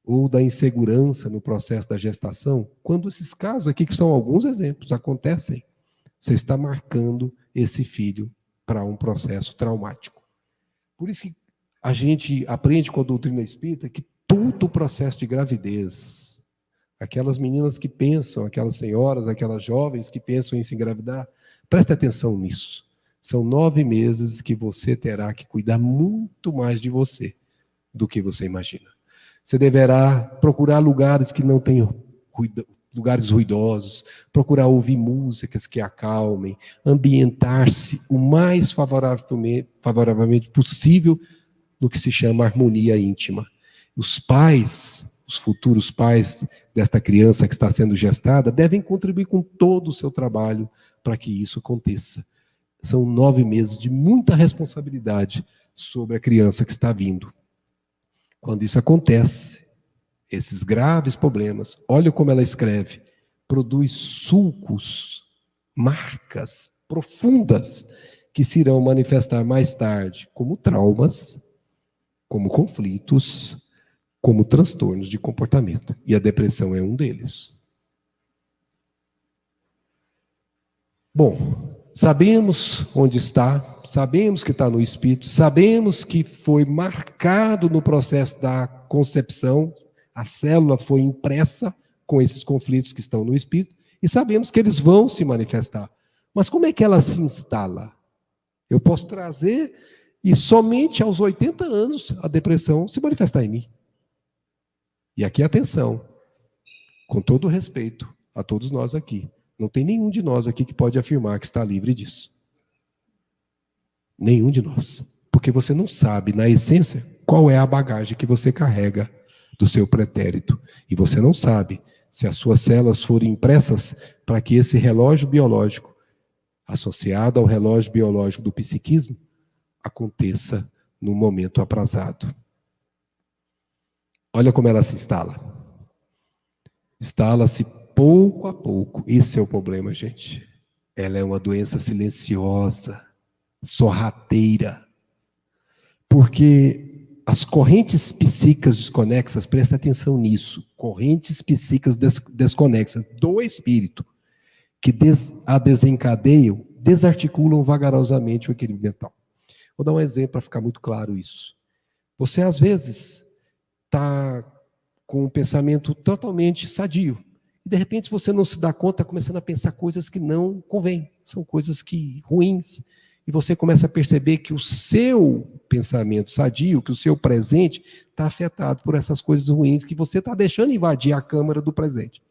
ou da insegurança no processo da gestação, quando esses casos aqui, que são alguns exemplos, acontecem, você está marcando esse filho para um processo traumático. Por isso que a gente aprende com a doutrina espírita que todo o processo de gravidez, aquelas meninas que pensam, aquelas senhoras, aquelas jovens que pensam em se engravidar, preste atenção nisso. São 9 meses que você terá que cuidar muito mais de você do que você imagina. Você deverá procurar lugares que não tenham lugares ruidosos, procurar ouvir músicas que acalmem, ambientar-se o mais favoravelmente possível no que se chama harmonia íntima. Os pais, os futuros pais desta criança que está sendo gestada, devem contribuir com todo o seu trabalho para que isso aconteça. São 9 meses de muita responsabilidade sobre a criança que está vindo. Quando isso acontece, esses graves problemas, olha como ela escreve, produz sulcos, marcas profundas que se irão manifestar mais tarde como traumas, como conflitos, como transtornos de comportamento. E a depressão é um deles. Bom, sabemos onde está, sabemos que está no espírito, sabemos que foi marcado no processo da concepção, a célula foi impressa com esses conflitos que estão no espírito, e sabemos que eles vão se manifestar. Mas como é que ela se instala? Eu posso trazer e somente aos 80 anos a depressão se manifestar em mim. E aqui atenção, com todo respeito a todos nós aqui, não tem nenhum de nós aqui que pode afirmar que está livre disso. Nenhum de nós. Porque você não sabe, na essência, qual é a bagagem que você carrega do seu pretérito. E você não sabe se as suas células forem impressas para que esse relógio biológico, associado ao relógio biológico do psiquismo, aconteça no momento aprazado. Olha como ela se instala. Instala-se pouco a pouco. Esse é o problema, gente. Ela é uma doença silenciosa, sorrateira. Porque as correntes psíquicas desconexas, presta atenção nisso, correntes psíquicas desconexas do espírito, que a desencadeiam, desarticulam vagarosamente o equilíbrio mental. Vou dar um exemplo para ficar muito claro isso. Você, às vezes, está com um pensamento totalmente sadio, e de repente você não se dá conta, está começando a pensar coisas que não convêm, são coisas ruins, e você começa a perceber que o seu pensamento sadio, que o seu presente está afetado por essas coisas ruins que você está deixando invadir a câmara do presente.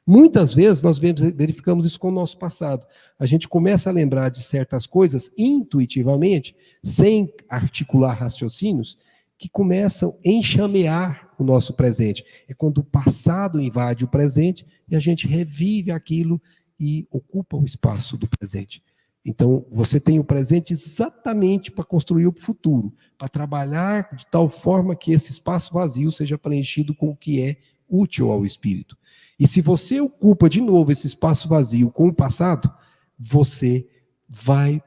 Muitas vezes nós verificamos isso com o nosso passado. A gente começa a lembrar de certas coisas intuitivamente, sem articular raciocínios, que começam a enxamear o nosso presente. É quando o passado invade o presente e a gente revive aquilo e ocupa o espaço do presente. Então, você tem o presente exatamente para construir o futuro, para trabalhar de tal forma que esse espaço vazio seja preenchido com o que é útil ao espírito. E se você ocupa de novo esse espaço vazio com o passado, você vai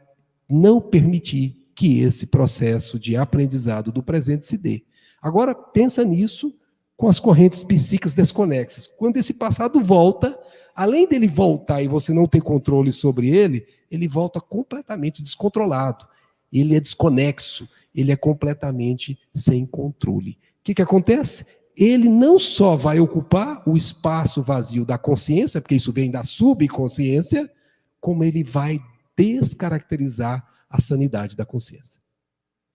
não permitir que esse processo de aprendizado do presente se dê. Agora, pensa nisso com as correntes psíquicas desconexas. Quando esse passado volta, além dele voltar e você não ter controle sobre ele, ele volta completamente descontrolado. Ele é desconexo, ele é completamente sem controle. O que acontece? Ele não só vai ocupar o espaço vazio da consciência, porque isso vem da subconsciência, como ele vai descaracterizar a sanidade da consciência.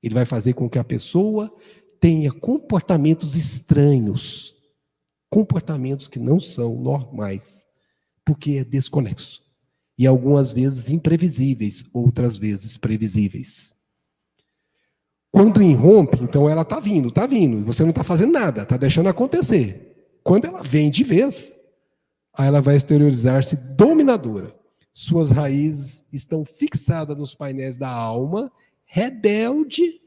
Ele vai fazer com que a pessoa tenha comportamentos estranhos, comportamentos que não são normais, porque é desconexo. E algumas vezes imprevisíveis, outras vezes previsíveis. Quando irrompe, então ela está vindo, e você não está fazendo nada, está deixando acontecer. Quando ela vem de vez, aí ela vai exteriorizar-se dominadora. Suas raízes estão fixadas nos painéis da alma, rebelde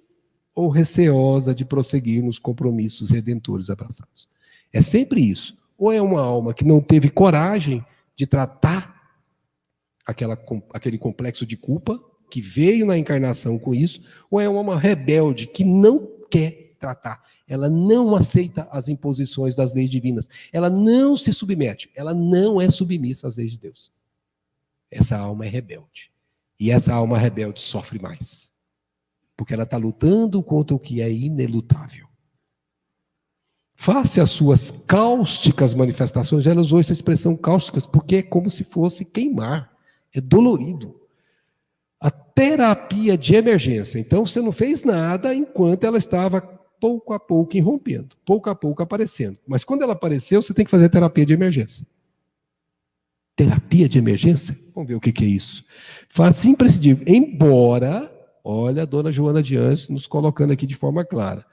ou receosa de prosseguir nos compromissos redentores abraçados. É sempre isso. Ou é uma alma que não teve coragem de tratar aquele complexo de culpa, que veio na encarnação com isso, ou é uma alma rebelde que não quer tratar. Ela não aceita as imposições das leis divinas. Ela não se submete. Ela não é submissa às leis de Deus. Essa alma é rebelde. E essa alma rebelde sofre mais. Porque ela está lutando contra o que é inelutável. Face às suas cáusticas manifestações, ela usou essa expressão cáusticas porque é como se fosse queimar. É dolorido. A terapia de emergência. Então, você não fez nada enquanto ela estava pouco a pouco irrompendo, pouco a pouco aparecendo. Mas quando ela apareceu, você tem que fazer terapia de emergência. Terapia de emergência? Vamos ver o que é isso. Faz imprescindível. Embora, olha a dona Joana de Anjos nos colocando aqui de forma clara,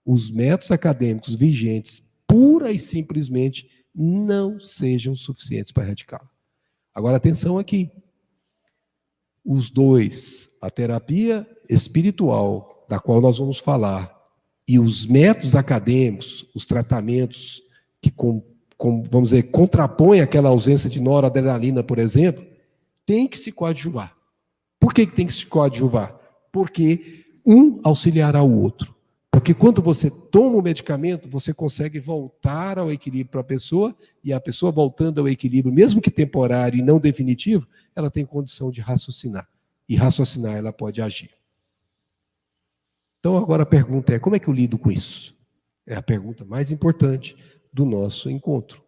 os métodos acadêmicos vigentes, pura e simplesmente, não sejam suficientes para erradicá-la. Agora, atenção aqui. Os dois, a terapia espiritual, da qual nós vamos falar, e os métodos acadêmicos, os tratamentos que, vamos dizer, contrapõem aquela ausência de noradrenalina, por exemplo, tem que se coadjuvar. Por que tem que se coadjuvar? Porque um auxiliará o outro. Porque quando você toma o medicamento, você consegue voltar ao equilíbrio para a pessoa, e a pessoa voltando ao equilíbrio, mesmo que temporário e não definitivo, ela tem condição de raciocinar. E raciocinar, ela pode agir. Então, agora a pergunta é, como é que eu lido com isso? É a pergunta mais importante do nosso encontro.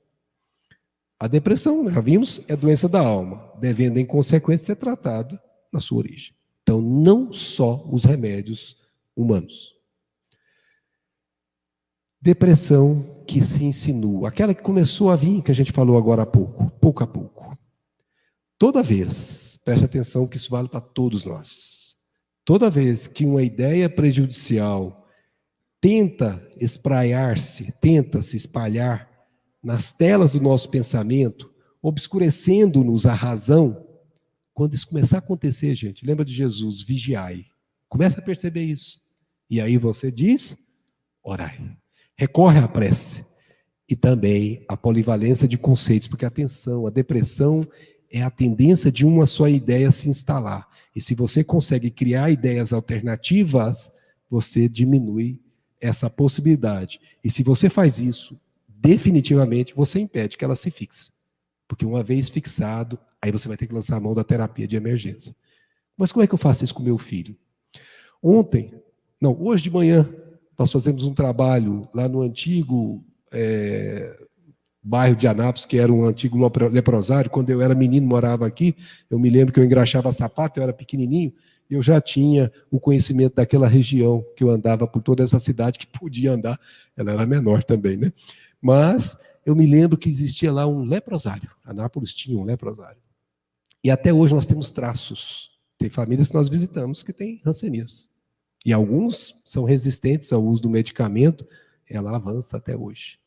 A depressão, já vimos, é doença da alma, devendo, em consequência, ser tratada na sua origem. Então, não só os remédios humanos. Depressão que se insinua, aquela que começou a vir, que a gente falou agora há pouco, pouco a pouco. Toda vez, preste atenção que isso vale para todos nós, toda vez que uma ideia prejudicial tenta espraiar-se, tenta se espalhar nas telas do nosso pensamento, obscurecendo-nos a razão, quando isso começar a acontecer, gente, lembra de Jesus, vigiai. Começa a perceber isso. E aí você diz, orai. Recorre à prece e também à polivalência de conceitos, porque, atenção, a depressão é a tendência de uma só ideia se instalar. E se você consegue criar ideias alternativas, você diminui essa possibilidade. E se você faz isso, definitivamente, você impede que ela se fixe. Porque uma vez fixado, aí você vai ter que lançar a mão da terapia de emergência. Mas como é que eu faço isso com meu filho? Hoje de manhã, nós fazemos um trabalho lá no antigo bairro de Anápolis, que era um antigo leprosário. Quando eu era menino, morava aqui, eu me lembro que eu engraxava sapato, eu era pequenininho, eu já tinha o conhecimento daquela região, que eu andava por toda essa cidade, que podia andar, ela era menor também, né? Mas eu me lembro que existia lá um leprosário, Anápolis tinha um leprosário. E até hoje nós temos traços, tem famílias que nós visitamos que têm hanseníase. E alguns são resistentes ao uso do medicamento, ela avança até hoje.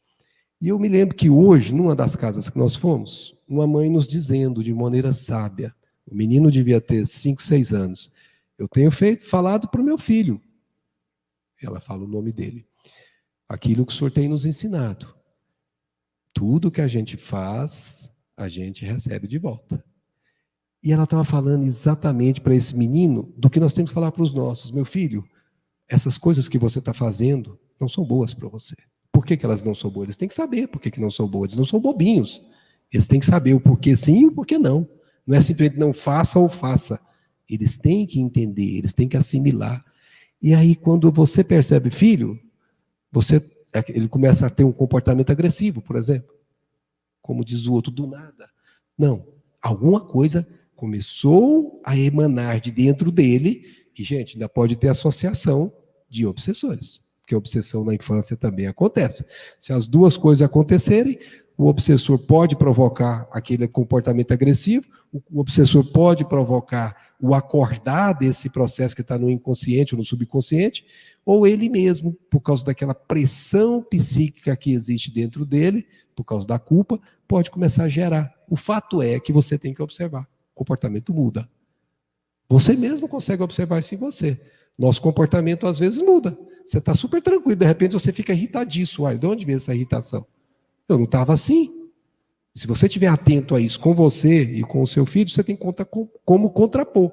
E eu me lembro que hoje, numa das casas que nós fomos, uma mãe nos dizendo de maneira sábia, o menino devia ter 5, 6 anos, eu tenho falado para o meu filho, ela fala o nome dele, aquilo que o senhor tem nos ensinado. Tudo que a gente faz, a gente recebe de volta. E ela estava falando exatamente para esse menino do que nós temos que falar para os nossos. Meu filho, essas coisas que você está fazendo não são boas para você. Por que elas não são boas? Eles têm que saber por que não são boas. Eles não são bobinhos. Eles têm que saber o porquê sim e o porquê não. Não é simplesmente não faça ou faça. Eles têm que entender, eles têm que assimilar. E aí, quando você percebe, filho, ele começa a ter um comportamento agressivo, por exemplo. Como diz o outro, do nada. Não, alguma coisa começou a emanar de dentro dele, e, gente, ainda pode ter associação de obsessores, porque a obsessão na infância também acontece. Se as duas coisas acontecerem, o obsessor pode provocar aquele comportamento agressivo, o obsessor pode provocar o acordar desse processo que está no inconsciente ou no subconsciente, ou ele mesmo, por causa daquela pressão psíquica que existe dentro dele, por causa da culpa, pode começar a gerar. O fato é que você tem que observar. O comportamento muda. Você mesmo consegue observar isso em você. Nosso comportamento às vezes muda. Você está super tranquilo, de repente você fica irritadíssimo. Uai, de onde veio essa irritação? Eu não estava assim. Se você estiver atento a isso com você e com o seu filho, você tem conta como contrapor.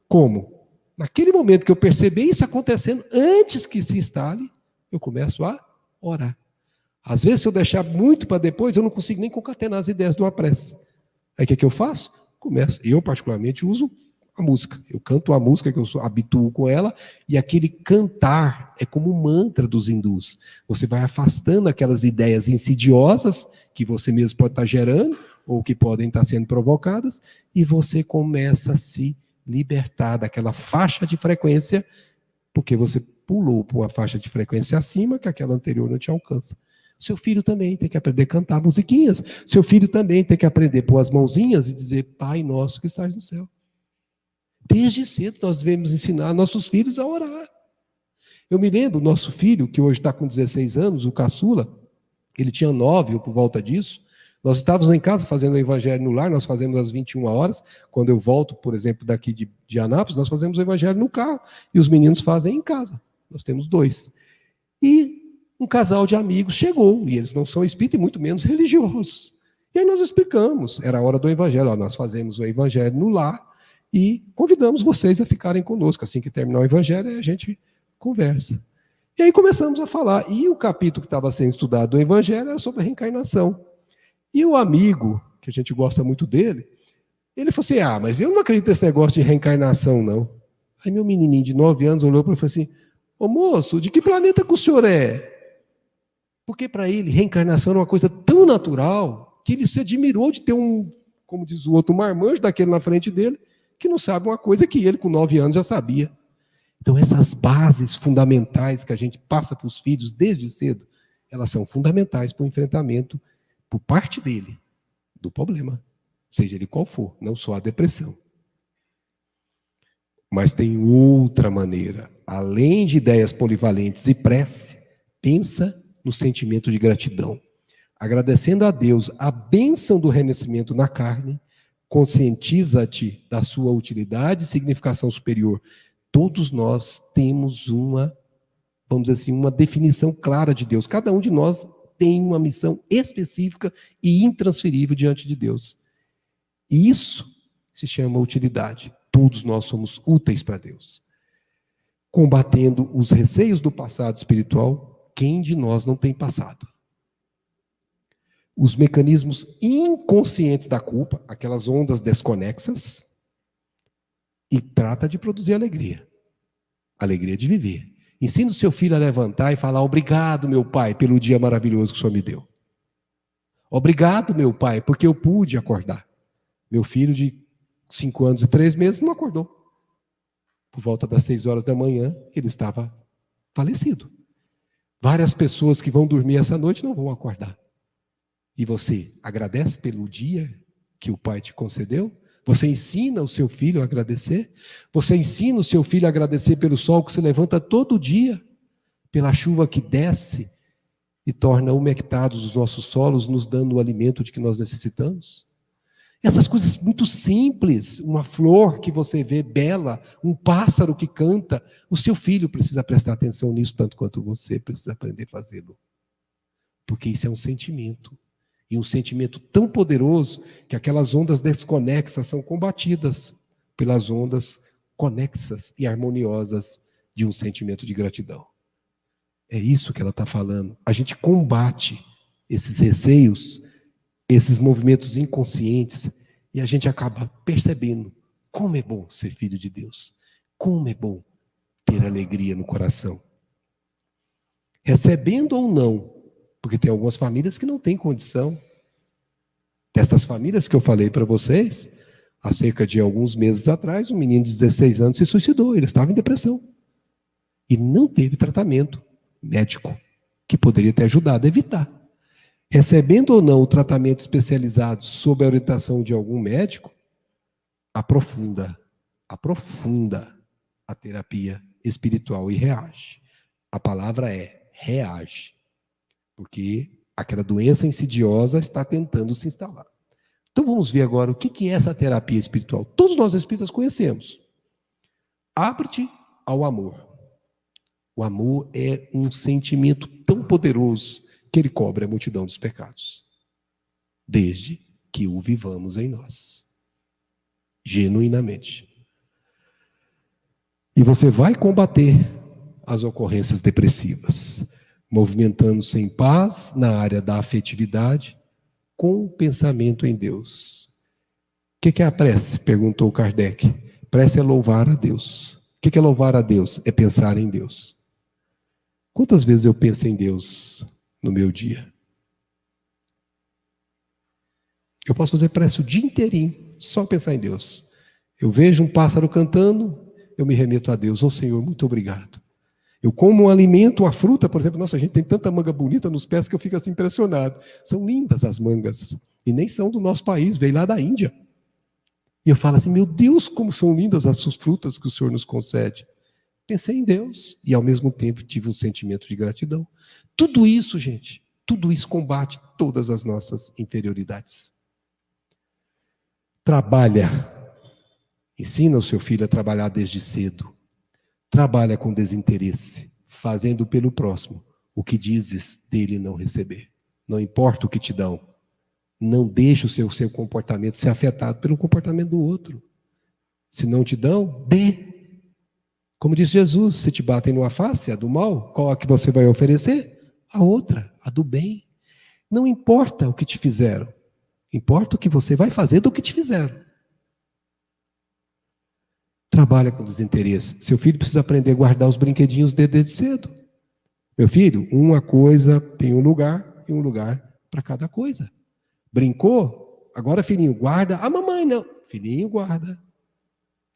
Como? Naquele momento que eu perceber isso acontecendo, antes que se instale, eu começo a orar. Às vezes, se eu deixar muito para depois, eu não consigo nem concatenar as ideias de uma prece. Aí o que eu faço? Eu particularmente uso a música. Eu canto a música, que eu habituo com ela, e aquele cantar é como um mantra dos hindus. Você vai afastando aquelas ideias insidiosas que você mesmo pode estar gerando, ou que podem estar sendo provocadas, e você começa a se libertar daquela faixa de frequência, porque você pulou para uma faixa de frequência acima, que aquela anterior não te alcança. Seu filho também tem que aprender a cantar musiquinhas. Seu filho também tem que aprender a pôr as mãozinhas e dizer, Pai nosso que estás no céu. Desde cedo nós devemos ensinar nossos filhos a orar. Eu me lembro, nosso filho, que hoje está com 16 anos, o caçula, ele tinha 9 ou por volta disso. Nós estávamos em casa fazendo o evangelho no lar, nós fazemos às 21 horas. Quando eu volto, por exemplo, daqui de Anápolis, nós fazemos o evangelho no carro e os meninos fazem em casa. Nós temos 2. E um casal de amigos chegou, e eles não são espíritas e muito menos religiosos. E aí nós explicamos, era a hora do evangelho, nós fazemos o evangelho no lar e convidamos vocês a ficarem conosco. Assim que terminar o evangelho, a gente conversa. E aí começamos a falar, e o capítulo que estava sendo estudado do evangelho era sobre a reencarnação. E o amigo, que a gente gosta muito dele, ele falou assim, mas eu não acredito nesse negócio de reencarnação, não. Aí meu menininho de 9 anos olhou para ele e falou assim, ô moço, de que planeta que o senhor é? Porque para ele, reencarnação era uma coisa tão natural que ele se admirou de ter como diz o outro, um marmanjo daquele na frente dele, que não sabe uma coisa que ele, com 9 anos, já sabia. Então, essas bases fundamentais que a gente passa para os filhos desde cedo, elas são fundamentais para o enfrentamento, por parte dele, do problema, seja ele qual for, não só a depressão. Mas tem outra maneira. Além de ideias polivalentes e prece, pensa no sentimento de gratidão. Agradecendo a Deus a bênção do renascimento na carne, conscientiza-te da sua utilidade e significação superior. Todos nós temos vamos dizer assim, uma definição clara de Deus. Cada um de nós tem uma missão específica e intransferível diante de Deus. E isso se chama utilidade. Todos nós somos úteis para Deus. Combatendo os receios do passado espiritual, quem de nós não tem passado? Os mecanismos inconscientes da culpa, aquelas ondas desconexas, e trata de produzir alegria. Alegria de viver. Ensina o seu filho a levantar e falar, obrigado, meu pai, pelo dia maravilhoso que o senhor me deu. Obrigado, meu pai, porque eu pude acordar. Meu filho de 5 anos e 3 meses não acordou. Por volta das 6 horas da manhã, ele estava falecido. Várias pessoas que vão dormir essa noite não vão acordar. E você agradece pelo dia que o pai te concedeu? Você ensina o seu filho a agradecer? Você ensina o seu filho a agradecer pelo sol que se levanta todo dia? Pela chuva que desce e torna umectados os nossos solos, nos dando o alimento de que nós necessitamos? Essas coisas muito simples, uma flor que você vê bela, um pássaro que canta, o seu filho precisa prestar atenção nisso tanto quanto você precisa aprender a fazê-lo. Porque isso é um sentimento. E um sentimento tão poderoso que aquelas ondas desconexas são combatidas pelas ondas conexas e harmoniosas de um sentimento de gratidão. É isso que ela está falando. A gente combate esses receios, esses movimentos inconscientes, e a gente acaba percebendo como é bom ser filho de Deus. Como é bom ter alegria no coração. Recebendo ou não, porque tem algumas famílias que não têm condição. Dessas famílias que eu falei para vocês, há cerca de alguns meses atrás, um menino de 16 anos se suicidou, ele estava em depressão. E não teve tratamento médico, que poderia ter ajudado a evitar. Recebendo ou não o tratamento especializado sob a orientação de algum médico, aprofunda a terapia espiritual e reage. A palavra é reage, porque aquela doença insidiosa está tentando se instalar. Então vamos ver agora o que é essa terapia espiritual. Todos nós espíritas conhecemos. Abre-te ao amor. O amor é um sentimento tão poderoso que ele cobre a multidão dos pecados, desde que o vivamos em nós, genuinamente. E você vai combater as ocorrências depressivas, movimentando-se em paz na área da afetividade, com o pensamento em Deus. O que é a prece? Perguntou Kardec. Prece é louvar a Deus. O que é louvar a Deus? É pensar em Deus. Quantas vezes eu penso em Deus no meu dia? Eu posso fazer prece o dia inteirinho, só pensar em Deus. Eu vejo um pássaro cantando, eu me remeto a Deus. Ô Senhor, muito obrigado. Eu como um alimento, uma fruta, por exemplo, nossa, a gente tem tanta manga bonita nos pés que eu fico assim impressionado. São lindas as mangas. E nem são do nosso país, veio lá da Índia. E eu falo assim, meu Deus, como são lindas as suas frutas que o Senhor nos concede. Pensei em Deus e ao mesmo tempo tive um sentimento de gratidão. Tudo isso, gente, tudo isso combate todas as nossas inferioridades. Trabalha. Ensina o seu filho a trabalhar desde cedo. Trabalha com desinteresse, fazendo pelo próximo o que dizes dele não receber. Não importa o que te dão. Não deixe o seu comportamento ser afetado pelo comportamento do outro. Se não te dão, dê. Como disse Jesus, se te batem numa face, a do mal, qual a que você vai oferecer? A outra, a do bem. Não importa o que te fizeram. Importa o que você vai fazer do que te fizeram. Trabalha com desinteresse. Seu filho precisa aprender a guardar os brinquedinhos desde cedo. Meu filho, uma coisa tem um lugar e um lugar para cada coisa. Brincou? Agora, filhinho, guarda. Ah, mamãe, não. Filhinho, guarda.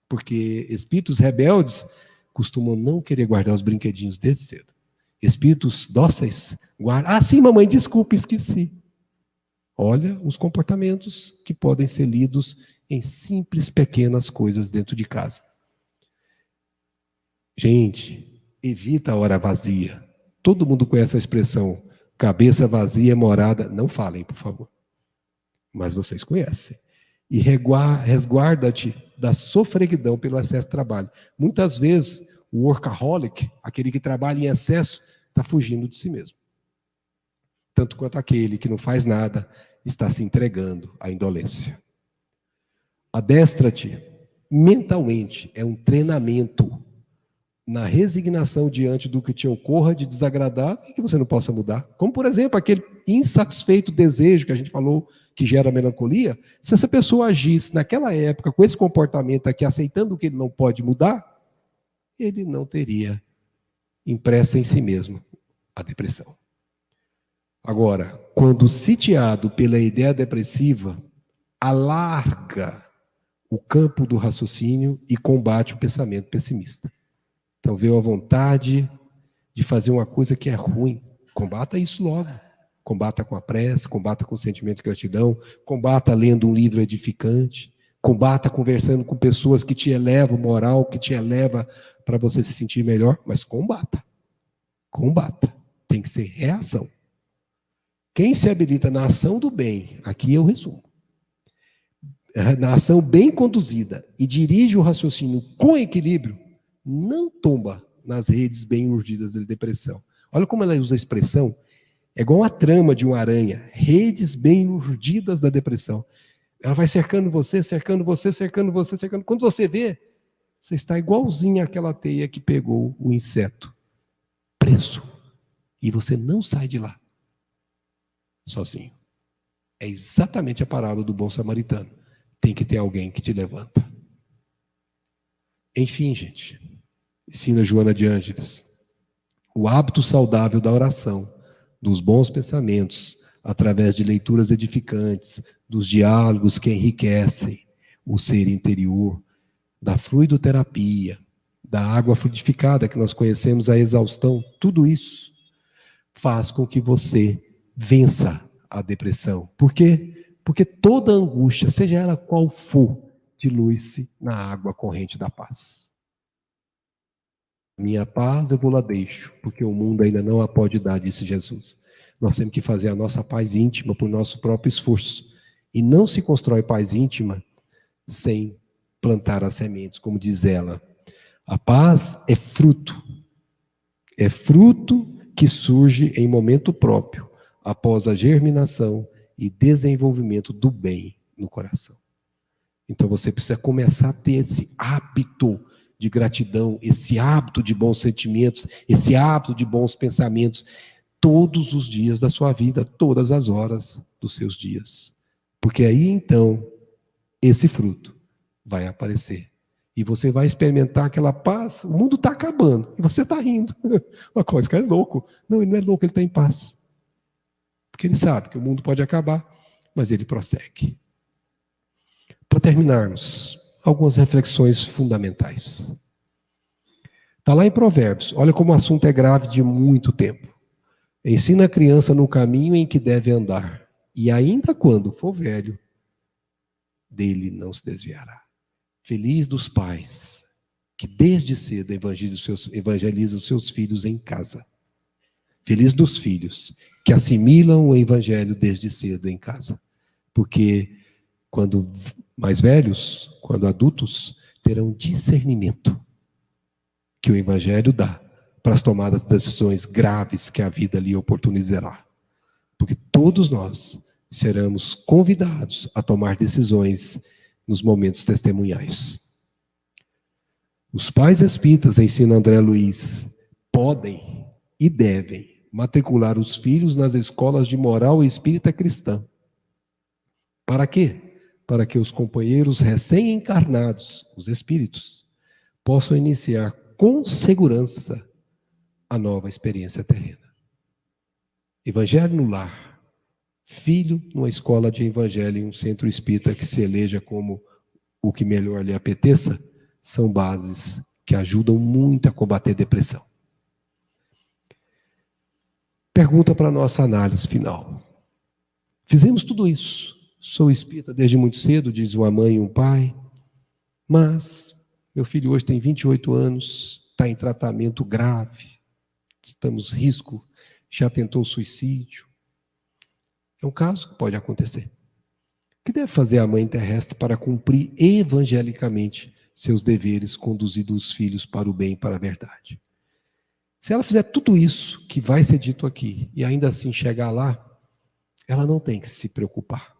Porque espíritos rebeldes costumam não querer guardar os brinquedinhos desde cedo. Espíritos dóceis guardam. Ah, sim, mamãe, desculpe, esqueci. Olha os comportamentos que podem ser lidos em simples, pequenas coisas dentro de casa. Gente, evita a hora vazia. Todo mundo conhece a expressão cabeça vazia, morada. Não falem, por favor. Mas vocês conhecem. E resguarda-te da sofreguidão pelo excesso de trabalho. Muitas vezes, o workaholic, aquele que trabalha em excesso, está fugindo de si mesmo. Tanto quanto aquele que não faz nada, está se entregando à indolência. Adestra-te mentalmente, é um treinamento na resignação diante do que te ocorra de desagradável e que você não possa mudar. Como, por exemplo, aquele insatisfeito desejo que a gente falou que gera melancolia. Se essa pessoa agisse naquela época com esse comportamento aqui, aceitando que ele não pode mudar, ele não teria impressa em si mesmo a depressão. Agora, quando sitiado pela ideia depressiva, alarga o campo do raciocínio e combate o pensamento pessimista. Então veio a vontade de fazer uma coisa que é ruim. Combata isso logo. Combata com a prece, combata com o sentimento de gratidão, combata lendo um livro edificante, combata conversando com pessoas que te elevam moral, que te eleva para você se sentir melhor, mas combata. Combata. Tem que ser reação. Quem se habilita na ação do bem, aqui eu resumo, na ação bem conduzida e dirige o raciocínio com equilíbrio, não tomba nas redes bem urdidas da depressão. Olha como ela usa a expressão, é igual a trama de uma aranha, redes bem urdidas da depressão. Ela vai cercando você, cercando você, cercando você, cercando. Quando você vê, você está igualzinho àquela teia que pegou o inseto, preso. E você não sai de lá sozinho. É exatamente a parábola do bom samaritano. Tem que ter alguém que te levanta. Enfim, gente, ensina Joana de Ângeles, o hábito saudável da oração, dos bons pensamentos, através de leituras edificantes, dos diálogos que enriquecem o ser interior, da fluidoterapia, da água fluidificada que nós conhecemos a exaustão, tudo isso faz com que você vença a depressão. Por quê? Porque toda angústia, seja ela qual for, dilui-se na água corrente da paz. Minha paz eu vou lá deixo, porque o mundo ainda não a pode dar, disse Jesus. Nós temos que fazer a nossa paz íntima por nosso próprio esforço. E não se constrói paz íntima sem plantar as sementes, como diz ela. A paz é fruto que surge em momento próprio, após a germinação e desenvolvimento do bem no coração. Então você precisa começar a ter esse hábito de gratidão, esse hábito de bons sentimentos, esse hábito de bons pensamentos, todos os dias da sua vida, todas as horas dos seus dias. Porque aí então, esse fruto vai aparecer. E você vai experimentar aquela paz, o mundo está acabando, e você está rindo. Uma coisa, esse cara é louco. Não, ele não é louco, ele está em paz. Porque ele sabe que o mundo pode acabar, mas ele prossegue. Para terminarmos, algumas reflexões fundamentais. Está lá em Provérbios, olha como o assunto é grave de muito tempo. Ensina a criança no caminho em que deve andar, e ainda quando for velho, dele não se desviará. Feliz dos pais que desde cedo evangelizam os seus filhos em casa. Feliz dos filhos que assimilam o evangelho desde cedo em casa. Porque quando mais velhos, quando adultos, terão discernimento que o evangelho dá para as tomadas de decisões graves que a vida lhe oportunizará. Porque todos nós seremos convidados a tomar decisões nos momentos testemunhais. Os pais espíritas, ensina André Luiz, podem e devem matricular os filhos nas escolas de moral espírita cristã. Para quê? Para que os companheiros recém-encarnados, os espíritos, possam iniciar com segurança a nova experiência terrena. Evangelho no lar. Filho numa escola de evangelho em um centro espírita que se eleja como o que melhor lhe apeteça, são bases que ajudam muito a combater a depressão. Pergunta para a nossa análise final. Fizemos tudo isso. Sou espírita desde muito cedo, diz uma mãe e um pai, mas meu filho hoje tem 28 anos, está em tratamento grave, estamos em risco, já tentou suicídio. É um caso que pode acontecer. O que deve fazer a mãe terrestre para cumprir evangelicamente seus deveres, conduzindo os filhos para o bem e para a verdade? Se ela fizer tudo isso que vai ser dito aqui, e ainda assim chegar lá, ela não tem que se preocupar.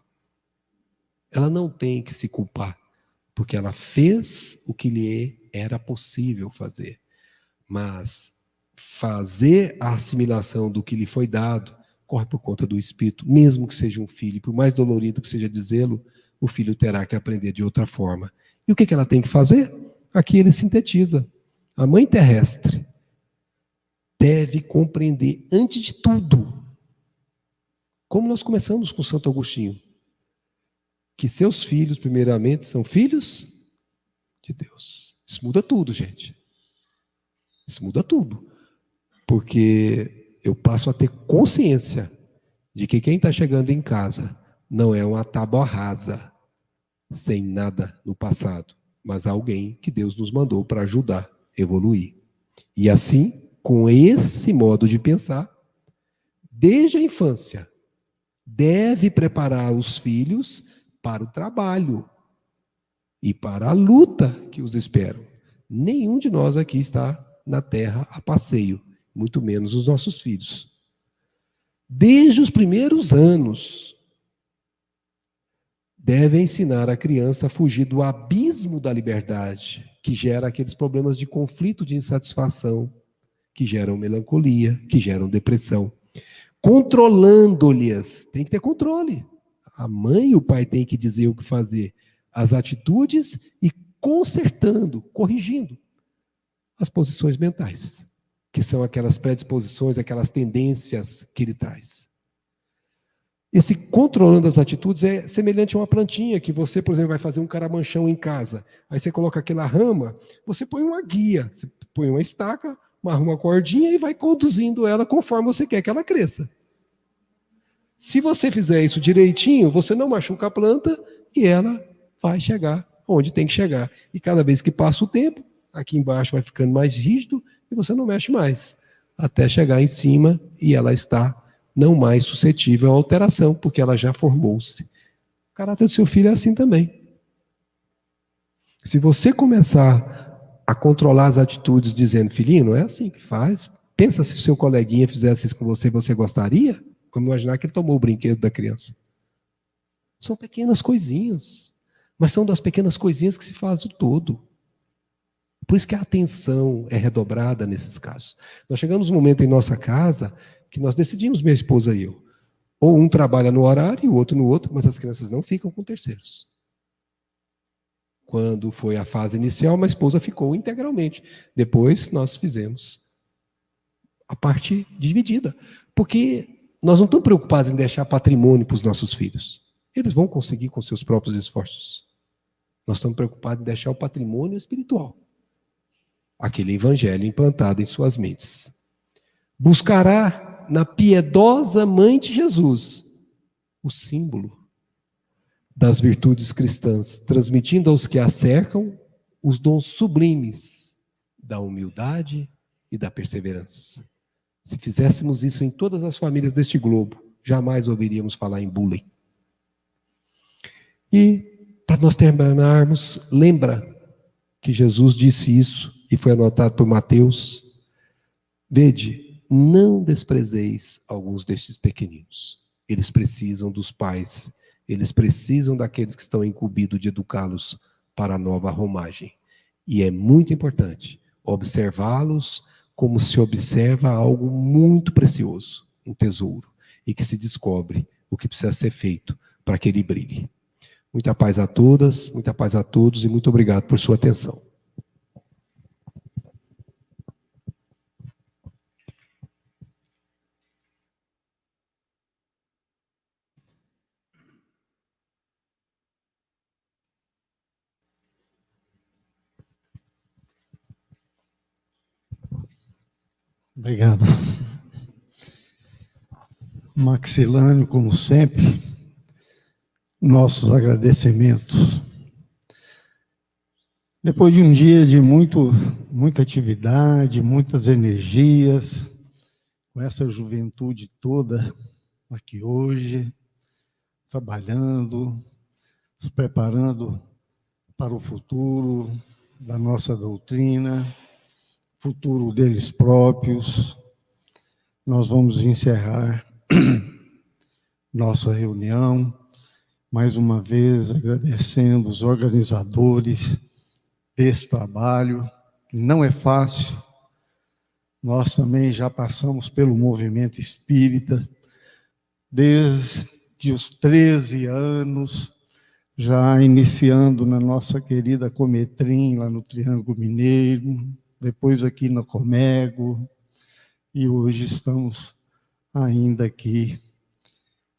Ela não tem que se culpar, porque ela fez o que lhe era possível fazer. Mas fazer a assimilação do que lhe foi dado corre por conta do Espírito, mesmo que seja um filho, por mais dolorido que seja dizê-lo, o filho terá que aprender de outra forma. E o que ela tem que fazer? Aqui ele sintetiza. A mãe terrestre deve compreender, antes de tudo, como nós começamos com Santo Agostinho, que seus filhos, primeiramente, são filhos de Deus. Isso muda tudo, gente. Isso muda tudo. Porque eu passo a ter consciência de que quem está chegando em casa não é uma tábua rasa, sem nada no passado, mas alguém que Deus nos mandou para ajudar a evoluir. E assim, com esse modo de pensar, desde a infância, deve preparar os filhos para o trabalho e para a luta que os esperam. Nenhum de nós aqui está na terra a passeio, muito menos os nossos filhos. Desde os primeiros anos, deve ensinar a criança a fugir do abismo da liberdade, que gera aqueles problemas de conflito, de insatisfação, que geram melancolia, que geram depressão. Controlando-lhes, tem que ter controle. A mãe e o pai têm que dizer o que fazer, as atitudes, e consertando, corrigindo as posições mentais, que são aquelas predisposições, aquelas tendências que ele traz. Esse controlando as atitudes é semelhante a uma plantinha que você, por exemplo, vai fazer um caramanchão em casa. Aí você coloca aquela rama, você põe uma guia, você põe uma estaca, amarra uma cordinha e vai conduzindo ela conforme você quer que ela cresça. Se você fizer isso direitinho, você não machuca a planta e ela vai chegar onde tem que chegar. E cada vez que passa o tempo, aqui embaixo vai ficando mais rígido e você não mexe mais, até chegar em cima e ela está não mais suscetível à alteração, porque ela já formou-se. O caráter do seu filho é assim também. Se você começar a controlar as atitudes dizendo, filhinho, não é assim que faz, pensa se o seu coleguinha fizesse isso com você, você gostaria? Vamos imaginar que ele tomou o brinquedo da criança. São pequenas coisinhas, mas são das pequenas coisinhas que se faz o todo. Por isso que a atenção é redobrada nesses casos. Nós chegamos num momento em nossa casa que nós decidimos, minha esposa e eu, ou um trabalha no horário e o outro no outro, mas as crianças não ficam com terceiros. Quando foi a fase inicial, minha esposa ficou integralmente. Depois nós fizemos a parte dividida. Porque nós não estamos preocupados em deixar patrimônio para os nossos filhos. Eles vão conseguir com seus próprios esforços. Nós estamos preocupados em deixar o patrimônio espiritual. Aquele evangelho implantado em suas mentes. Buscará na piedosa mãe de Jesus o símbolo das virtudes cristãs, transmitindo aos que a cercam os dons sublimes da humildade e da perseverança. Se fizéssemos isso em todas as famílias deste globo, jamais ouviríamos falar em bullying. E, para nós terminarmos, lembra que Jesus disse isso, e foi anotado por Mateus. Vede, não desprezeis alguns destes pequeninos. Eles precisam dos pais, eles precisam daqueles que estão incumbidos de educá-los para a nova romagem. E é muito importante observá-los como se observa algo muito precioso, um tesouro, e que se descobre o que precisa ser feito para que ele brilhe. Muita paz a todas, muita paz a todos e muito obrigado por sua atenção. Obrigado. Maxilânio, como sempre, nossos agradecimentos. Depois de um dia de muita atividade, muitas energias, com essa juventude toda aqui hoje, trabalhando, se preparando para o futuro da nossa doutrina, futuro deles próprios, nós vamos encerrar nossa reunião, mais uma vez agradecendo os organizadores desse trabalho, que não é fácil. Nós também já passamos pelo movimento espírita, desde os 13 anos, já iniciando na nossa querida Cometrim, lá no Triângulo Mineiro, depois aqui no Comego, e hoje estamos ainda aqui,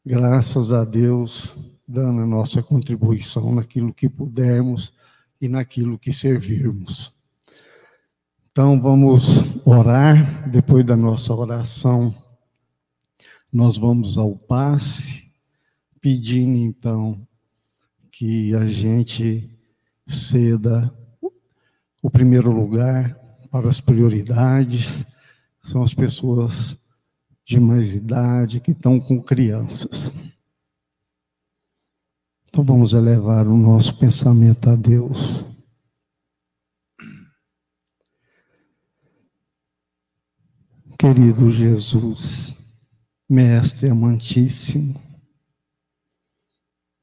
graças a Deus, dando a nossa contribuição naquilo que pudermos e naquilo que servirmos. Então, vamos orar. Depois da nossa oração, nós vamos ao passe, pedindo, então, que a gente ceda o primeiro lugar para as prioridades, são as pessoas de mais idade que estão com crianças. Então vamos elevar o nosso pensamento a Deus. Querido Jesus, Mestre amantíssimo,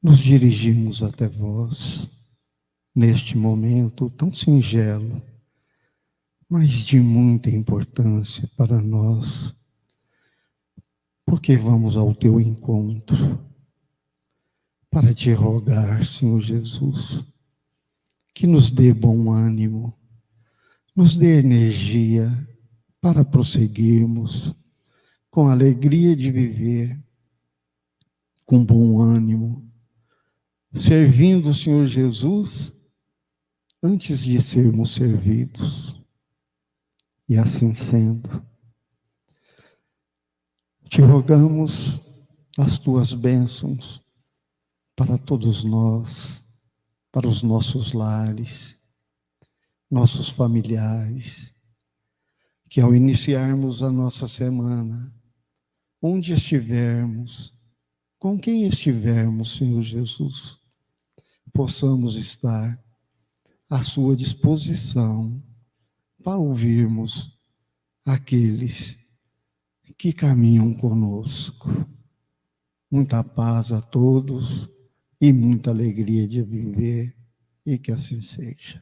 nos dirigimos até vós, neste momento tão singelo, mas de muita importância para nós, porque vamos ao teu encontro para te rogar, Senhor Jesus, que nos dê bom ânimo, nos dê energia para prosseguirmos com alegria de viver, com bom ânimo, servindo o Senhor Jesus antes de sermos servidos. E assim sendo, te rogamos as tuas bênçãos para todos nós, para os nossos lares, nossos familiares, que ao iniciarmos a nossa semana, onde estivermos, com quem estivermos, Senhor Jesus, possamos estar à sua disposição para ouvirmos aqueles que caminham conosco. Muita paz a todos e muita alegria de viver, e que assim seja.